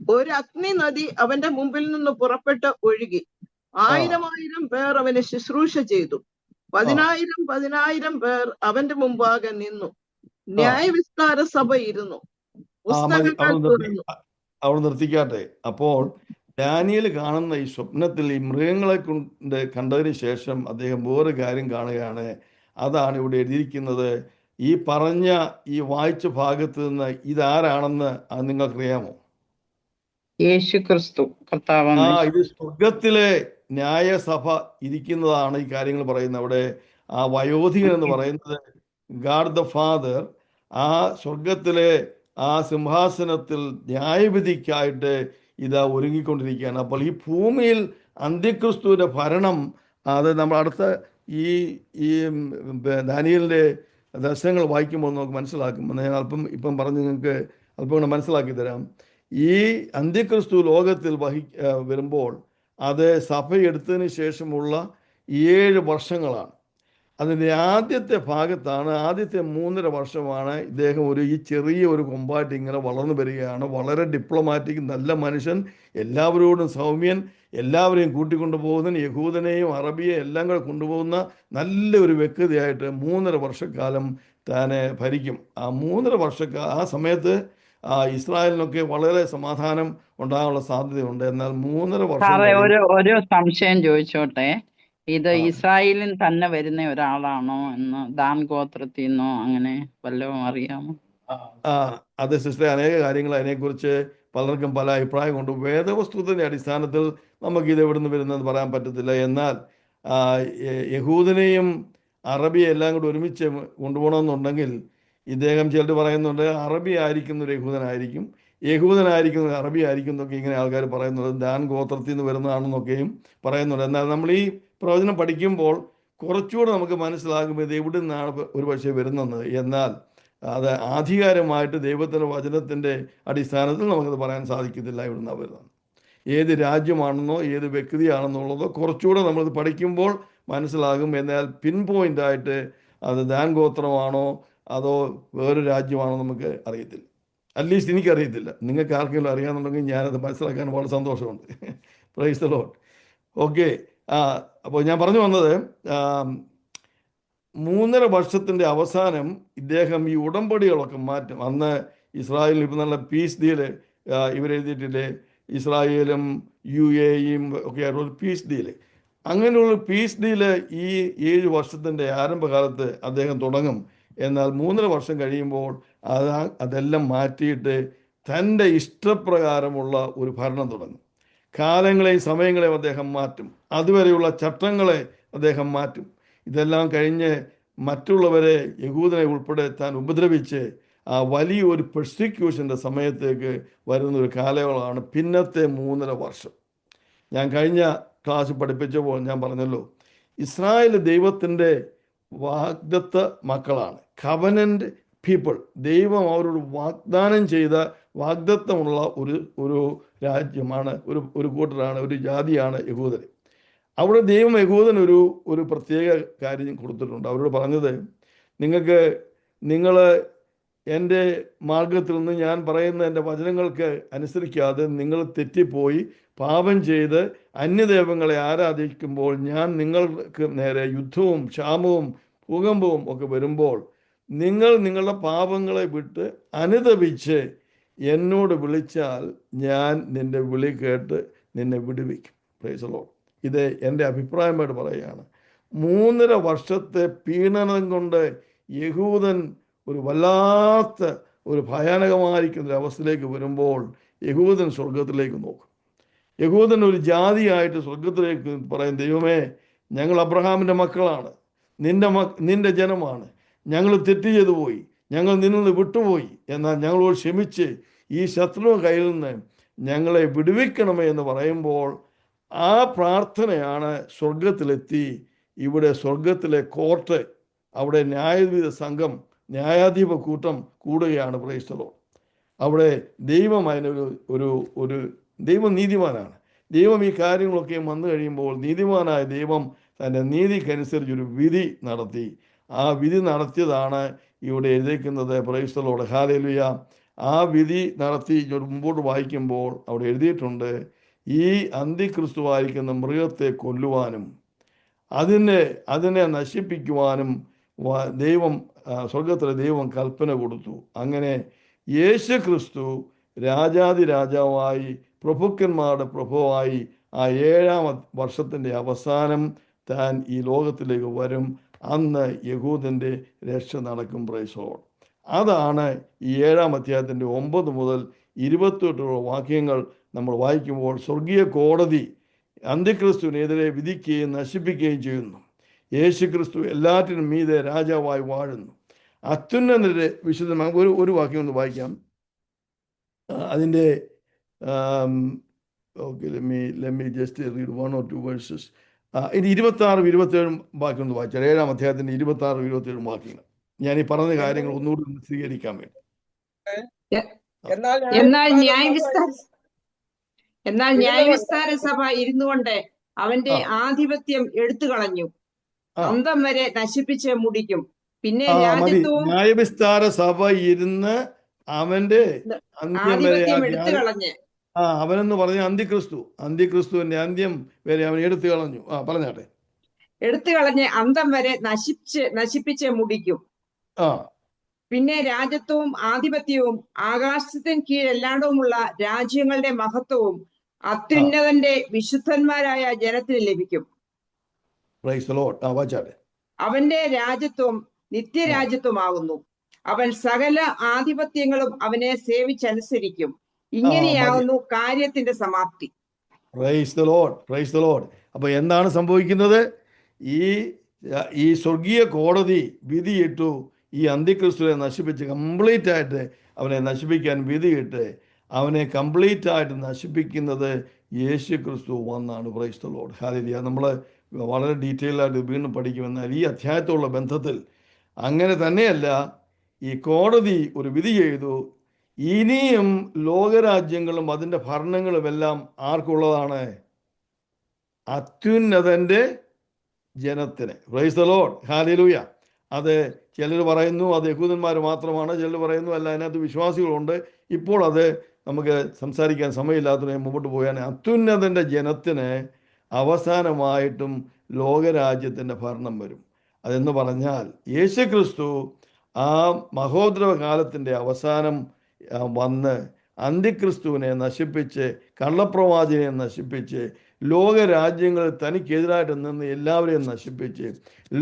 E: ഒരു അഗ്നി നദി അവന്റെ മുമ്പിൽ നിന്ന് പുറപ്പെട്ട് ഒഴുകി 1000 പേർ അവന് ശുശ്രൂഷ ചെയ്തു. 10,000 പേർ അവന്റെ മുമ്പാകെ നിന്നു. ന്യായവിസ്താര സഭ ഇരുന്നു.
C: അവിടെ നിർത്തിക്കാട്ടെ. അപ്പോൾ ദാനിയേൽ കാണുന്ന ഈ സ്വപ്നത്തിൽ ഈ മൃഗങ്ങളെ കൊണ്ട് കണ്ടതിന് ശേഷം അദ്ദേഹം വേറെ കാര്യം കാണുകയാണ്. അതാണ് ഇവിടെ എഴുതിയിരിക്കുന്നത്. ഈ പറഞ്ഞ ഈ വായിച്ച ഭാഗത്ത് നിന്ന് ഇതാരാണെന്ന് നിങ്ങൾക്കറിയാമോ?
G: യേശുക്രിസ്തു കർത്താവാണ്.
C: ഇത് സ്വർഗത്തിലെ ന്യായസഭ ഇരിക്കുന്നതാണ് ഈ കാര്യങ്ങൾ പറയുന്നത്. അവിടെ ആ വയോധികൻ എന്ന് പറയുന്നത് ഗാഡ് ദ ഫാദർ ആ സ്വർഗത്തിലെ ആ സിംഹാസനത്തിൽ ന്യായവിധിക്കായിട്ട് ഇതാ ഒരുങ്ങിക്കൊണ്ടിരിക്കുകയാണ്. അപ്പോൾ ഈ ഭൂമിയിൽ അന്ത്യക്രിസ്തുവിന്റെ ഭരണം അത് നമ്മൾ അടുത്ത ഈ ദാനിയേലിന്റെ ദർശനങ്ങൾ വായിക്കുമ്പോൾ നമുക്ക് മനസ്സിലാക്കും. ഞാൻ ഇപ്പം പറഞ്ഞ് നിങ്ങൾക്ക് അല്പം കൂടെ മനസ്സിലാക്കി തരാം. ഈ അന്ത്യക്രിസ്തു ലോകത്തിൽ വരുമ്പോൾ അത് സഭയെടുത്തതിന് ശേഷമുള്ള 7 വർഷങ്ങളാണ്. അതിൻ്റെ ആദ്യത്തെ ഭാഗത്താണ്, ആദ്യത്തെ 3.5 വർഷമാണ് ഇദ്ദേഹം ഈ ചെറിയ ഒരു കൊമ്പായിട്ട് ഇങ്ങനെ വളർന്നു വരികയാണ്. വളരെ ഡിപ്ലോമാറ്റിക്, നല്ല മനുഷ്യൻ, എല്ലാവരോടും സൗമ്യൻ, എല്ലാവരെയും കൂട്ടിക്കൊണ്ടുപോകുന്നതിന് യഹൂദനെയും അറബിയെ എല്ലാം കൂടെ കൊണ്ടുപോകുന്ന നല്ലൊരു വ്യക്തിയായിട്ട് 3.5 വർഷക്കാലം താനെ ഭരിക്കും. ആ 3.5 വർഷക്കാലം ആ സമയത്ത് ഇസ്രായേലിനൊക്കെ വളരെ സമാധാനം ഉണ്ടാകാനുള്ള സാധ്യതയുണ്ട്. എന്നാൽ 3.5 വർഷം
G: ഒരു സംശയം ചോദിച്ചോട്ടെ. ഇത് ഇസ്രായേലിൽ തന്നെ വരുന്ന ഒരാളാണോ എന്ന് ദാൻ ഗോത്രത്തിൽ നിന്നോ അങ്ങനെ വല്ലതും അറിയാമോ?
C: അതെ സിസ്റ്റർ, അനേക കാര്യങ്ങൾ അതിനെക്കുറിച്ച് പലർക്കും പല അഭിപ്രായം കൊണ്ട് വേദവസ്തുതയുടെ അടിസ്ഥാനത്തിൽ നമുക്കിത് എവിടെ നിന്ന് വരുന്നതെന്ന് പറയാൻ പറ്റത്തില്ല. എന്നാൽ യഹൂദനെയും അറബിയെ എല്ലാം കൂടി ഒരുമിച്ച് കൊണ്ടുപോകണമെന്നുണ്ടെങ്കിൽ ഇദ്ദേഹം ചിലർ പറയുന്നുണ്ട് അറബി ആയിരിക്കുന്ന ഒരു യഹൂദനായിരിക്കും, യഹൂദനായിരിക്കുന്ന ഒരു അറബി ആയിരിക്കും എന്നൊക്കെ ഇങ്ങനെ ആൾക്കാർ പറയുന്നുണ്ട്. ദാൻ ഗോത്രത്തിൽ നിന്ന് വരുന്നതാണെന്നൊക്കെയും പറയുന്നുണ്ട്. എന്നാൽ നമ്മൾ ഈ പ്രവചനം പഠിക്കുമ്പോൾ കുറച്ചുകൂടെ നമുക്ക് മനസ്സിലാകുമ്പോൾ ഇത് എവിടെ നിന്നാണ് ഒരു പക്ഷേ വരുന്നത്. എന്നാൽ അത് ആധികാരമായിട്ട് ദൈവത്തിൻ്റെ വചനത്തിൻ്റെ അടിസ്ഥാനത്തിൽ നമുക്കത് പറയാൻ സാധിക്കത്തില്ല ഇവിടെ നിന്നാണ് വരുന്നത്. ഏത് രാജ്യമാണെന്നോ ഏത് വ്യക്തിയാണെന്നുള്ളതോ കുറച്ചുകൂടെ നമ്മളത് പഠിക്കുമ്പോൾ മനസ്സിലാകും. എന്നാൽ പിൻ പോയിൻ്റായിട്ട് അത് ദാൻ ഗോത്രമാണോ അതോ വേറൊരു രാജ്യമാണോ നമുക്ക് അറിയത്തില്ല. അറ്റ്ലീസ്റ്റ് എനിക്കറിയത്തില്ല. നിങ്ങൾക്ക് ആർക്കെങ്കിലും അറിയാമെന്നുണ്ടെങ്കിൽ ഞാനത് മനസ്സിലാക്കാൻ വളരെ സന്തോഷമുണ്ട്. Price the Lord. ഓക്കെ, അപ്പോൾ ഞാൻ പറഞ്ഞു വന്നത് 3.5 വർഷത്തിൻ്റെ അവസാനം ഇദ്ദേഹം ഈ ഉടമ്പടികളൊക്കെ മാറ്റും. അന്ന് ഇസ്രായേലിൽ ഇപ്പം നല്ല പീസ് ഡീൽ ഇവരെഴുതിയിട്ടില്ലേ, ഇസ്രായേലും UAEയും ഒക്കെ ആയിട്ടുള്ള പീസ് ഡീല്. അങ്ങനെയുള്ള പീസ് ഡീല് ഈ 7 വർഷത്തിൻ്റെ ആരംഭകാലത്ത് അദ്ദേഹം തുടങ്ങും. എന്നാൽ 3.5 വർഷം കഴിയുമ്പോൾ അതെല്ലാം മാറ്റിയിട്ട് തൻ്റെ ഇഷ്ടപ്രകാരമുള്ള ഒരു ഭരണം തുടങ്ങും. കാലങ്ങളെയും സമയങ്ങളെയും അദ്ദേഹം മാറ്റും. അതുവരെയുള്ള ചട്ടങ്ങളെ അദ്ദേഹം മാറ്റും. ഇതെല്ലാം കഴിഞ്ഞ് മറ്റുള്ളവരെ യഹൂദനെ ഉൾപ്പെടെ താൻ ഉപദ്രവിച്ച് ആ വലിയൊരു പെർസിക്യൂഷൻ്റെ സമയത്തേക്ക് വരുന്നൊരു കാലയളവാണ് പിന്നത്തെ 3.5 വർഷം. ഞാൻ കഴിഞ്ഞ ക്ലാസ് പഠിപ്പിച്ചപ്പോൾ ഞാൻ പറഞ്ഞല്ലോ, ഇസ്രായേൽ ദൈവത്തിൻ്റെ വാഗ്ദത്ത മക്കളാണ്, കവനൻ്റ് പീപ്പിൾ. ദൈവം അവരോട് വാഗ്ദാനം ചെയ്ത വാഗ്ദത്തമുള്ള ഒരു രാജ്യമാണ്, ഒരു കൂട്ടരാണ്, ഒരു ജാതിയാണ് യഹൂദർ. അവിടെ ദൈവം യഹൂദന് ഒരു പ്രത്യേക കാര്യം കൊടുത്തിട്ടുണ്ട്. അവരോട് പറഞ്ഞത്, നിങ്ങൾ എൻ്റെ മാർഗത്തിൽ നിന്ന് ഞാൻ പറയുന്ന എൻ്റെ വചനങ്ങൾക്ക് അനുസരിക്കാതെ നിങ്ങൾ തെറ്റിപ്പോയി പാപം ചെയ്ത് അന്യദൈവങ്ങളെ ആരാധിക്കുമ്പോൾ ഞാൻ നിങ്ങൾക്ക് നേരെ യുദ്ധവും ക്ഷാമവും ഭൂകമ്പവും ഒക്കെ വരുമ്പോൾ നിങ്ങളുടെ പാപങ്ങളെ വിട്ട് അനുതപിച്ച് എന്നോട് വിളിച്ചാൽ ഞാൻ നിൻ്റെ വിളി കേട്ട് നിന്നെ വിടുവിക്കും. Price the Lord. ഇത് എൻ്റെ അഭിപ്രായമായിട്ട് പറയുകയാണ്. 3.5 വർഷത്തെ പീഡനം കൊണ്ട് യഹൂദൻ ഒരു വല്ലാത്ത ഒരു ഭയാനകമായിരിക്കുന്ന ഒരു അവസ്ഥയിലേക്ക് വരുമ്പോൾ യഹൂദൻ സ്വർഗത്തിലേക്ക് നോക്കും. യഹൂദൻ ഒരു ജാതിയായിട്ട് സ്വർഗത്തിലേക്ക് പറയും, ദൈവമേ, ഞങ്ങൾ അബ്രഹാമിൻ്റെ മക്കളാണ്, നിന്റെ ജനമാണ്, ഞങ്ങൾ തെറ്റ് ചെയ്തു പോയി, ഞങ്ങൾ നിന്നിൽ നിന്ന് വിട്ടുപോയി, എന്നാൽ ഞങ്ങളോട് ക്ഷമിച്ച് ഈ ശത്രു കയ്യിൽ നിന്ന് ഞങ്ങളെ വിടുവിക്കണമേ എന്ന് പറയുമ്പോൾ ആ പ്രാർത്ഥനയാണ് സ്വർഗത്തിലെത്തി ഇവിടെ സ്വർഗത്തിലെ കോർട്ട്, അവിടെ ന്യായാധിപ സംഘം, ന്യായാധിപ കൂട്ടം കൂടുകയാണ്. Price the Lord. അവിടെ ദൈവം ഒരു ദൈവം നീതിമാനാണ്. ദൈവം ഈ കാര്യങ്ങളൊക്കെ വന്നു കഴിയുമ്പോൾ നീതിമാനായ ദൈവം തൻ്റെ നീതിക്കനുസരിച്ചൊരു വിധി നടത്തി. ആ വിധി നടത്തിയതാണ് ഇവിടെ എഴുതിയിരിക്കുന്നത്. Price the Lord. ഹല്ലേലൂയ. ആ വിധി നടത്തി മുമ്പോട്ട് വായിക്കുമ്പോൾ അവിടെ എഴുതിയിട്ടുണ്ട്, ഈ അന്തിക്രിസ്തുവായിരിക്കുന്ന മൃഗത്തെ കൊല്ലുവാനും അതിനെ നശിപ്പിക്കുവാനും സ്വർഗത്തിലെ ദൈവം കൽപ്പന കൊടുത്തു. അങ്ങനെ യേശു ക്രിസ്തു രാജാതിരാജാവായി പ്രഭുക്കന്മാരുടെ പ്രഭുവായി ആ 7-ാം വർഷത്തിൻ്റെ അവസാനം താൻ ഈ ലോകത്തിലേക്ക് വരും. അന്ന് യഹൂദൻ്റെ രക്ഷ നടക്കും. Price the Lord. അതാണ് ഈ 7-ാം അധ്യായത്തിൻ്റെ 9 മുതൽ 28 വാക്യങ്ങൾ നമ്മൾ വായിക്കുമ്പോൾ സ്വർഗീയ കോടതി അന്ത്യക്രിസ്തുവിനെതിരെ വിധിക്കുകയും നശിപ്പിക്കുകയും ചെയ്യുന്നു. യേശു ക്രിസ്തു എല്ലാറ്റിനും മീതെ രാജാവായി വാഴുന്നു. അത്യുന്നതന്റെ വിശുദ്ധമായ ഒരു വാക്യം ഒന്ന് വായിക്കാം. അതിൻ്റെ okay, let me just read 1 or 2 verses. ഇത് 26-27 വാക്യം ഒന്ന് വായിച്ചാൽ, 7-ാം അധ്യായത്തിൻ്റെ 26-27 വാക്യങ്ങൾ ഞാൻ ഈ പറഞ്ഞ കാര്യങ്ങൾ ഒന്നുകൂടി സ്വീകരിക്കാൻ വേണ്ടി.
H: എന്നാൽ ന്യായവിസ്താര സഭ ഇരുന്നു കൊണ്ട് അവന്റെ ആധിപത്യം എടുത്തു കളഞ്ഞു, അന്തം വരെ നശിപ്പിച്ച് മുടിക്കും. പിന്നെ രാജ്യത്വവും
C: ന്യായവിസ്താര സഭ ഇരുന്ന് അവന്റെ
H: ആധിപത്യം എടുത്തു കളഞ്ഞ്
C: അവനെന്ന് പറഞ്ഞ അന്ത്യക്രിസ്തുവിന്റെ അന്ത്യം വരെ അവൻ എടുത്തു കളഞ്ഞു. പറഞ്ഞാട്ടെ.
H: എടുത്തു കളഞ്ഞ് അന്തം വരെ നശിപ്പിച്ച് മുടിക്കും. പിന്നെ രാജ്യത്വവും ആധിപത്യവും ആകാശത്തിന് കീഴെല്ലായിടവുമുള്ള രാജ്യങ്ങളുടെ മഹത്വവും അത്യുന്നതന്റെ വിശുദ്ധന്മാരായ ജനത്തിന് ലഭിക്കും. അവന്റെ രാജ്യത്വം നിത്യരാജ്യത്വമാകുന്നു. അവൻ സകല ആധിപത്യങ്ങളും അവനെ സേവിച്ചനുസരിക്കും. ഇങ്ങനെയാകുന്നു കാര്യത്തിന്റെ സമാപ്തി.
C: Praise the lord. Praise the lord. അപ്പൊ എന്താണ് സംഭവിക്കുന്നത്? ഈ സ്വർഗീയ കോടതി വിധിയിട്ടു ഈ അന്തിക്രിസ്തുവിനെ നശിപ്പിച്ച് കംപ്ലീറ്റ് ആയിട്ട് അവനെ നശിപ്പിക്കാൻ വിധിയിട്ട് അവനെ കംപ്ലീറ്റ് ആയിട്ട് നശിപ്പിക്കുന്നത് യേശു ക്രിസ്തു വന്നാണ്. Price the Lord. ഹല്ലേലൂയ. നമ്മൾ വളരെ ഡീറ്റെയിൽ ആയിട്ട് വീണ്ടും പഠിക്കുമെന്നാൽ ഈ അധ്യായത്തോടുള്ള ബന്ധത്തിൽ അങ്ങനെ തന്നെയല്ല, ഈ കോടതി ഒരു വിധി ചെയ്തു. ഇനിയും ലോകരാജ്യങ്ങളും അതിൻ്റെ ഭരണങ്ങളും എല്ലാം ആർക്കുള്ളതാണ്? അത്യുന്നതൻ്റെ ജനത്തിന്. Price the Lord. ഹല്ലേലൂയ. അത് ചിലർ പറയുന്നു അത് യഹൂദന്മാർ മാത്രമാണ്, ചിലർ പറയുന്നു അല്ല, അതിനകത്ത് വിശ്വാസികളുണ്ട്. ഇപ്പോൾ അത് നമുക്ക് സംസാരിക്കാൻ സമയമില്ലാത്തതിനെ മുമ്പോട്ട് പോയാൽ അത്യുന്നതൻ്റെ ജനത്തിന് അവസാനമായിട്ടും ലോകരാജ്യത്തിൻ്റെ ഭരണം വരും. അതെന്ന് പറഞ്ഞാൽ യേശുക്രിസ്തു ആ മഹോദ്രവ കാലത്തിൻ്റെ അവസാനം വന്ന് അന്തിക്രിസ്തുവിനെ നശിപ്പിച്ച് കള്ളപ്രവാചകനെ നശിപ്പിച്ച് ലോകരാജ്യങ്ങളിൽ തനിക്കെതിരായിട്ട് നിന്ന് എല്ലാവരെയും നശിപ്പിച്ച്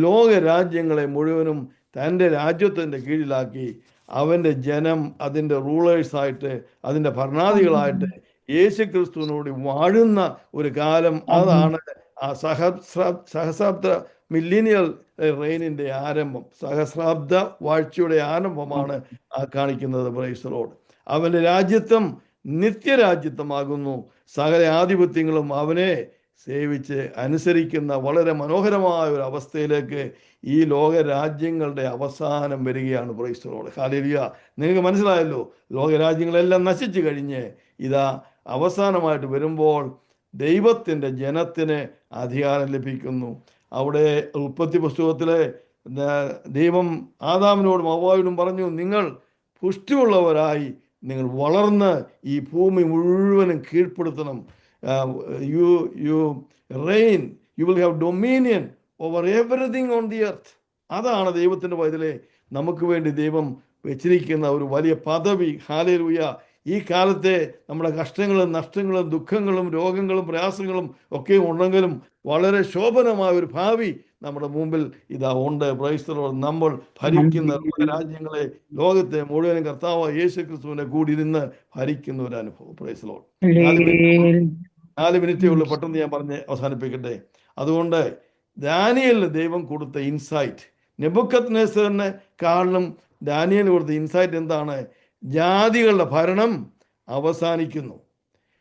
C: ലോകരാജ്യങ്ങളെ മുഴുവനും തൻ്റെ രാജ്യത്തിൻ്റെ കീഴിലാക്കി അവൻ്റെ ജനം അതിൻ്റെ റൂളേഴ്സായിട്ട് അതിൻ്റെ ഭരണാധികളായിട്ട് യേശുക്രിസ്തുവിനോട് വാഴുന്ന ഒരു കാലം. അതാണ് ആ സഹസ്രാബ്ദ മില്ലേനിയൽ റെയിനിൻ്റെ ആരംഭം. സഹസ്രാബ്ദ വാഴ്ചയുടെ ആരംഭമാണ് ആ കാണിക്കുന്നത്. Price the Lord. അവൻ്റെ രാജ്യത്വം നിത്യരാജ്യത്വമാകുന്നു. സകല ആധിപത്യങ്ങളും അവനെ സേവിച്ച് അനുസരിക്കുന്ന വളരെ മനോഹരമായ ഒരു അവസ്ഥയിലേക്ക് ഈ ലോകരാജ്യങ്ങളുടെ അവസാനം വരികയാണ്. Price the Lord. ഹല്ലേലൂയ. നിങ്ങൾക്ക് മനസ്സിലായല്ലോ, ലോകരാജ്യങ്ങളെല്ലാം നശിച്ചു കഴിഞ്ഞ് ഇതാ അവസാനമായിട്ട് വരുമ്പോൾ ദൈവത്തിൻ്റെ ജനത്തിന് അധികാരം ലഭിക്കുന്നു. അവിടെ ഉൽപ്പത്തി പുസ്തകത്തിലെ ദൈവം ആദാമിനോടും ഹവ്വായോടും പറഞ്ഞു, നിങ്ങൾ പുഷ്ടിയുള്ളവരായി നിങ്ങൾ വളർന്ന് ഈ ഭൂമി മുഴുവനും കീഴ്പ്പെടുത്തണം. You reign, you will have dominion over everything on the earth. അതാണ് ദൈവത്തിൻ്റെ പൈതലെ നമുക്ക് വേണ്ടി ദൈവം വെച്ചിരിക്കുന്ന ഒരു വലിയ പദവി. ഹല്ലേലൂയ. ഈ കാലത്തെ നമ്മുടെ കഷ്ടങ്ങളും നഷ്ടങ്ങളും ദുഃഖങ്ങളും രോഗങ്ങളും പ്രയാസങ്ങളും ഒക്കെ ഉണ്ടെങ്കിലും വളരെ ശോഭനമായ ഒരു ഭാവി നമ്മുടെ മുമ്പിൽ ഇതാ ഉണ്ട്. Price the Lord. നമ്മൾ ഭരിക്കുന്ന രാജ്യങ്ങളെ, ലോകത്തെ മുഴുവനും കർത്താവ് യേശുക്രിസ്തുവിനെ കൂടി ഇരുന്ന് ഭരിക്കുന്ന ഒരു അനുഭവം. Price the Lord. 4 മിനിറ്റേ ഉള്ളൂ, പെട്ടെന്ന് ഞാൻ പറഞ്ഞ് അവസാനിപ്പിക്കട്ടെ. അതുകൊണ്ട് ദാനിയേലിന് ദൈവം കൊടുത്ത ഇൻസൈറ്റ്, നെബൂഖദ്നേസറിനെ കാരണം ദാനിയേലിന് കൊടുത്ത ഇൻസൈറ്റ് എന്താണ്? ജാതികളുടെ ഭരണം അവസാനിക്കുന്നു,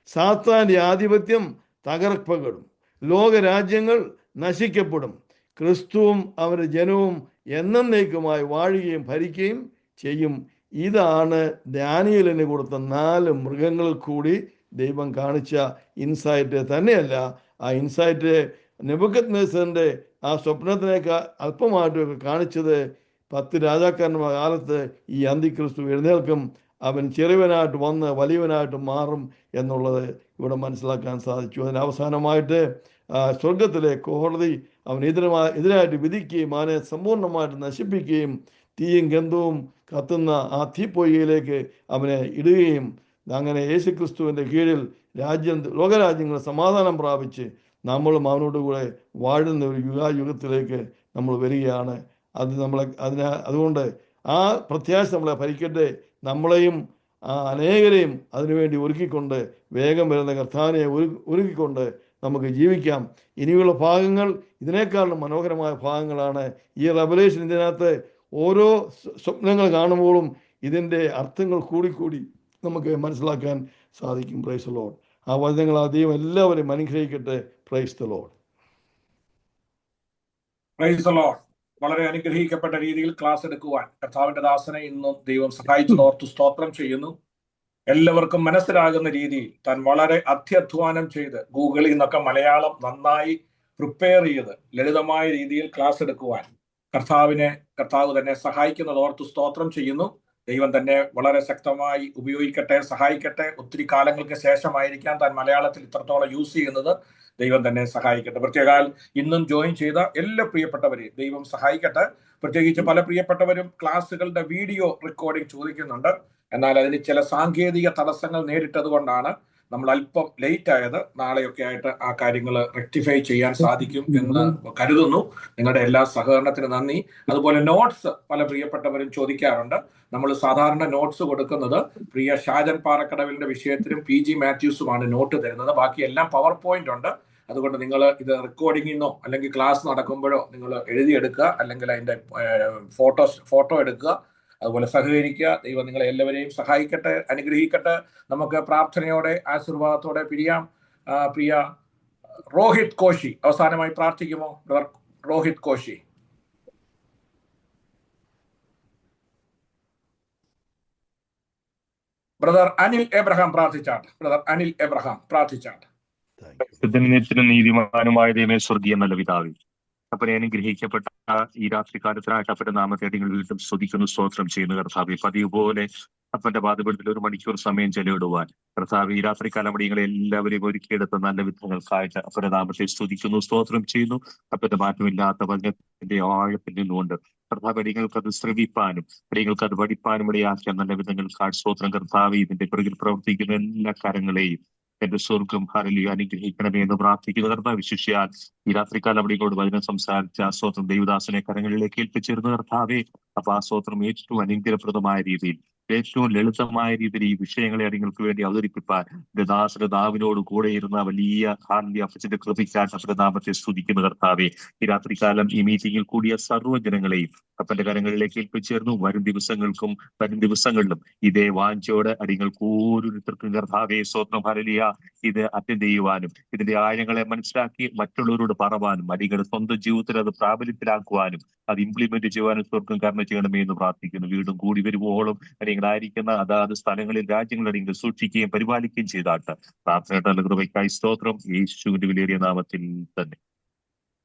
C: സാത്താൻ്റെ ആധിപത്യം തകർക്കപ്പെടും, ലോകരാജ്യങ്ങൾ നശിക്കപ്പെടും, ക്രിസ്തുവും അവരുടെ ജനവും എന്നേക്കുമായി വാഴുകയും ഭരിക്കുകയും ചെയ്യും. ഇതാണ് ദാനിയേലിന് കൊടുത്ത 4 മൃഗങ്ങളിൽ കൂടി ദൈവം കാണിച്ച ഇൻസൈറ്റ്. തന്നെയല്ല, ആ ഇൻസൈറ്റ് നെബൂഖദ്നേസറിൻ്റെ ആ സ്വപ്നത്തിനേക്കാൾ അല്പമായിട്ടൊക്കെ കാണിച്ചത് 10 രാജാക്കന്മാരുടെ കാലത്ത് ഈ അന്തിക്രിസ്തു എഴുന്നേൽക്കും, അവൻ ചെറിയവനായിട്ട് വന്ന് വലിയവനായിട്ട് മാറും എന്നുള്ളത് ഇവിടെ മനസ്സിലാക്കാൻ സാധിച്ചു. അതിന് അവസാനമായിട്ട് സ്വർഗത്തിലെ കോടതി അവൻ എതിരായിട്ട് വിധിക്കുകയും അവനെ സമ്പൂർണ്ണമായിട്ട് നശിപ്പിക്കുകയും തീയും ഗന്ധവും കത്തുന്ന ആ തീപ്പൊയ്കയിലേക്ക് അവനെ ഇടുകയും അങ്ങനെ യേശുക്രിസ്തുവിൻ്റെ കീഴിൽ ലോകരാജ്യങ്ങൾ സമാധാനം പ്രാപിച്ച് നമ്മളും അവനോട് കൂടെ വാഴുന്ന ഒരു യുഗത്തിലേക്ക് നമ്മൾ വരികയാണ്. അതുകൊണ്ട് ആ പ്രത്യാശ നമ്മളെ ഭരിക്കട്ടെ. നമ്മളെയും അനേകരെയും അതിനുവേണ്ടി ഒരുക്കിക്കൊണ്ട് വേഗം വരുന്ന കർത്താവിനെ ഒരുക്കിക്കൊണ്ട് നമുക്ക് ജീവിക്കാം. ഇനിയുള്ള ഭാഗങ്ങൾ ഇതിനേക്കാളും മനോഹരമായ ഭാഗങ്ങളാണ്. ഈ റെവലേഷൻ, ഇതിനകത്ത് ഓരോ സ്വപ്നങ്ങൾ കാണുമ്പോഴും ഇതിൻ്റെ അർത്ഥങ്ങൾ കൂടിക്കൂടി നമുക്ക് മനസ്സിലാക്കാൻ സാധിക്കും. Price the Lord. ആ വചനങ്ങൾ ദൈവം എല്ലാവരെയും അനുഗ്രഹിക്കട്ടെ. Price the lord.
A: Praise the Lord. വളരെ അനുഗ്രഹിക്കപ്പെട്ട രീതിയിൽ ക്ലാസ് എടുക്കുവാൻ കർത്താവിന്റെ ദാസനെ ഇന്നും ദൈവം സഹായിച്ചതോർത്ത് സ്തോത്രം ചെയ്യുന്നു. എല്ലാവർക്കും മനസ്സിലാകുന്ന രീതിയിൽ താൻ വളരെ അത്യധ്വാനം ചെയ്ത് ഗൂഗിളിൽ നിന്നൊക്കെ മലയാളം നന്നായി പ്രിപ്പയർ ചെയ്ത് ലളിതമായ രീതിയിൽ ക്ലാസ് എടുക്കുവാൻ കർത്താവ് തന്നെ സഹായിക്കുന്നതോർത്ത് സ്തോത്രം ചെയ്യുന്നു. ദൈവം തന്നെ വളരെ ശക്തമായി ഉപയോഗിക്കട്ടെ, സഹായിക്കട്ടെ. ഒത്തിരി കാലങ്ങൾക്ക് ശേഷമായിരിക്കാം താൻ മലയാളത്തിൽ ഇത്രത്തോളം യൂസ് ചെയ്യുന്നത്. ദൈവം തന്നെ സഹായിക്കട്ടെ. പ്രത്യേകാൽ ഇന്നും ജോയിൻ ചെയ്ത എല്ലാ പ്രിയപ്പെട്ടവരെയും ദൈവം സഹായിക്കട്ടെ. പ്രത്യേകിച്ച് പല പ്രിയപ്പെട്ടവരും ക്ലാസ്സുകളുടെ വീഡിയോ റെക്കോർഡിംഗ് ചോദിക്കുന്നുണ്ട്. എന്നാൽ അതിന് ചില സാങ്കേതിക തടസ്സങ്ങൾ നേരിട്ടത് കൊണ്ടാണ് നമ്മൾ അല്പം ലേറ്റ് ആയത്. നാളെയൊക്കെ ആയിട്ട് ആ കാര്യങ്ങൾ റെക്ടിഫൈ ചെയ്യാൻ സാധിക്കും എന്ന് കരുതുന്നു. നിങ്ങളുടെ എല്ലാ സഹകരണത്തിന് നന്ദി. അതുപോലെ നോട്ട്സ് പല പ്രിയപ്പെട്ടവരും ചോദിക്കാറുണ്ട്. നമ്മൾ സാധാരണ നോട്ട്സ് കൊടുക്കുന്നത് പ്രിയ ഷാജൻ പാറക്കടവിലിന്റെ വിഷയത്തിലും PG മാത്യൂസുമാണ് നോട്ട് തരുന്നത്. ബാക്കി എല്ലാം പവർ പോയിന്റ് ഉണ്ട്. അതുകൊണ്ട് നിങ്ങൾ ഇത് റെക്കോർഡിങ്ങിൽ നിന്നോ അല്ലെങ്കിൽ ക്ലാസ് നടക്കുമ്പോഴോ നിങ്ങൾ എഴുതിയെടുക്കുക, അല്ലെങ്കിൽ അതിൻ്റെ ഫോട്ടോ എടുക്കുക, അതുപോലെ സഹകരിക്കുക. ദൈവം നിങ്ങളെ എല്ലാവരെയും സഹായിക്കട്ടെ, അനുഗ്രഹിക്കട്ടെ. നമുക്ക് പ്രാർത്ഥനയോടെ ആശീർവാദത്തോടെ പിരിയാം. പ്രിയ റോഹിത് കോശി അവസാനമായി പ്രാർത്ഥിക്കുമോ? Brother Rohit Koshy. Brother Anil Abraham പ്രാർത്ഥിച്ചാട്ട്. ബ്രദർ അനിൽ എബ്രഹാം പ്രാർത്ഥിച്ചാട്ട്.
I: നീതിമാനുമായ ദൈവമേ, സ്വർഗീയ നല്ല പിതാവേ, അപ്പനെ അനുഗ്രഹിക്കപ്പെട്ട ഈ രാത്രികാലത്തിനായിട്ട് അപ്പന്റെ നാമത്തെ നിങ്ങൾ വീണ്ടും സ്തുതിക്കുന്നു, സ്തോത്രം ചെയ്യുന്നു കർത്താവേ. പതിവ് പോലെ അപ്പന്റെ പാതപീഠത്തിൽ 1 മണിക്കൂർ സമയം ചെലവിടുവാൻ കർത്താവ് ഈ രാത്രികാലം അടിയങ്ങളെ എല്ലാവരെയും ഒരുക്കിയെടുത്ത നല്ല വിധങ്ങൾക്കായിട്ട് അപ്പന്റെ നാമത്തെ സ്തുതിക്കുന്നു, സ്തോത്രം ചെയ്യുന്നു. അപ്പന്റെ മാറ്റമില്ലാത്ത വചനത്തിന്റെ ആഴത്തിൽ നിന്നുകൊണ്ട് കർത്താവ് അടിയങ്ങൾക്കത് ശ്രവിപ്പാനും അടിയങ്ങൾക്കത് പഠിപ്പാനും ഇടയാക്കിയ നല്ല വിധങ്ങൾക്കായിട്ട് സ്തോത്രം കർത്താവ്. ഇതിന്റെ പിറകിൽ പ്രവർത്തിക്കുന്ന എല്ലാ കാര്യങ്ങളെയും എന്റെ സ്വർഗം ഹല്ലേലൂയ അനുഗ്രഹിക്കണമേ എന്ന് പ്രാർത്ഥിക്കുന്ന കർത്താവ്. വിശിഷ്യാൽ ഈ രാത്രികാലം അവിടെയോട് വചനം സംസാരിച്ച ആ സ്തോത്രം ദൈവദാസനെ കരങ്ങളിലേക്ക് ഏൽപ്പിച്ചിരുന്ന കർത്താവേ, അപ്പൊ ആ സ്തോത്രം ഏറ്റവും അനുഗ്രഹപ്രദമായ രീതിയിൽ, ഏറ്റവും ലളിതമായ രീതിയിൽ ഈ വിഷയങ്ങളെ അടിങ്ങൾക്ക് വേണ്ടി അവതരിപ്പിപ്പാൻ ദാസന്റെ നാവിനോട് കൂടെ ഇരുന്ന വലിയ അപ്പച്ചന്റെ കൃപയ്ക്കായിട്ട് അപ്പന്റെ നാമത്തെ സ്തുതിക്കുന്ന കർത്താവേ. ഈ രാത്രികാലം ഈ മീറ്റിംഗിൽ കൂടിയ സർവ്വജനങ്ങളെയും അപ്പന്റെ കരങ്ങളിലേക്ക് ഏൽപ്പിച്ചേർന്നു. വരും ദിവസങ്ങളിലും ഇതേ വാഞ്ചോട് അടിങ്ങൾക്ക് ഓരോരുത്തർക്കും കർത്താവേ സ്തോത്രം ഹല്ലേലൂയ ഇത് അറ്റൻഡ് ചെയ്യുവാനും ഇതിന്റെ ആഴങ്ങളെ മനസ്സിലാക്കി മറ്റുള്ളവരോട് പറവാനും അടിങ്ങളുടെ സ്വന്തം ജീവിതത്തിൽ അത് പ്രാബല്യത്തിലാക്കുവാനും അത് ഇംപ്ലിമെന്റ് ചെയ്യുവാനും സ്വർഗം കരുണ ചെയ്യണമേ എന്ന് പ്രാർത്ഥിക്കുന്നു. വീണ്ടും കൂടി വരുവോളം അടിയങ്ങളായിരിക്കുന്ന അതാത് സ്ഥലങ്ങളിൽ രാജ്യങ്ങളിൽ അടിയങ്ങൾ സൂക്ഷിക്കുകയും പരിപാലിക്കുകയും ചെയ്താട്ട് പ്രാർത്ഥനയുടെ കൃപയ്ക്കായി സ്തോത്രം യേശുവിന്റെ വിലയേറിയ നാമത്തിൽ തന്നെ.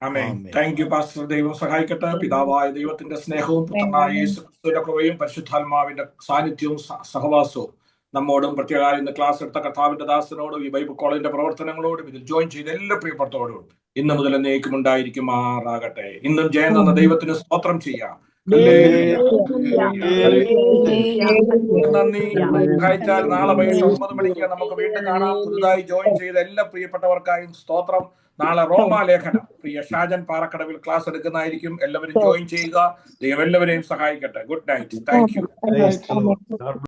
A: ആമേൻ. Thank you pastor. ദൈവം സഹായിക്കട്ടെ. പിതാവായ ദൈവത്തിന്റെ സ്നേഹവും പുത്രനായ യേശുക്രിസ്തുവിന്റെ കൃപയും പരിശുദ്ധാത്മാവിന്റെ സാന്നിധ്യവും സഹവാസവും നമ്മോടും പ്രത്യേകം ഇന്ന് ക്ലാസ് എടുത്ത കർത്താവിന്റെ ദാസനോടും ഈ ബൈബിൾ കോളേജിന്റെ പ്രവർത്തനങ്ങളോടും ഇതിൽ ജോയിൻ ചെയ്ത എല്ലാ പ്രിയപ്പെട്ടവരോടും ഇന്ന് മുതൽ എന്നേക്കും ഉണ്ടായിരിക്കുമാറാകട്ടെ. ഇന്നും ജയം തന്ന ദൈവത്തിന് സ്തോത്രം ചെയ്യാം. നന്ദി. സഹായിച്ചാൽ നാളെ വൈകിട്ട് 9 മണിക്ക് നമുക്ക് വീണ്ടും കാണാം. പുതുതായി ജോയിൻ ചെയ്ത എല്ലാ പ്രിയപ്പെട്ടവർക്കായും സ്തോത്രം. നാളെ റോമാലേഖനം പ്രിയ ഷാജൻ പാറക്കടവിൽ ക്ലാസ് എടുക്കുന്നതായിരിക്കും. എല്ലാവരും ജോയിൻ ചെയ്യുക. ദൈവം എല്ലാവരെയും സഹായിക്കട്ടെ. Good night. Thank you.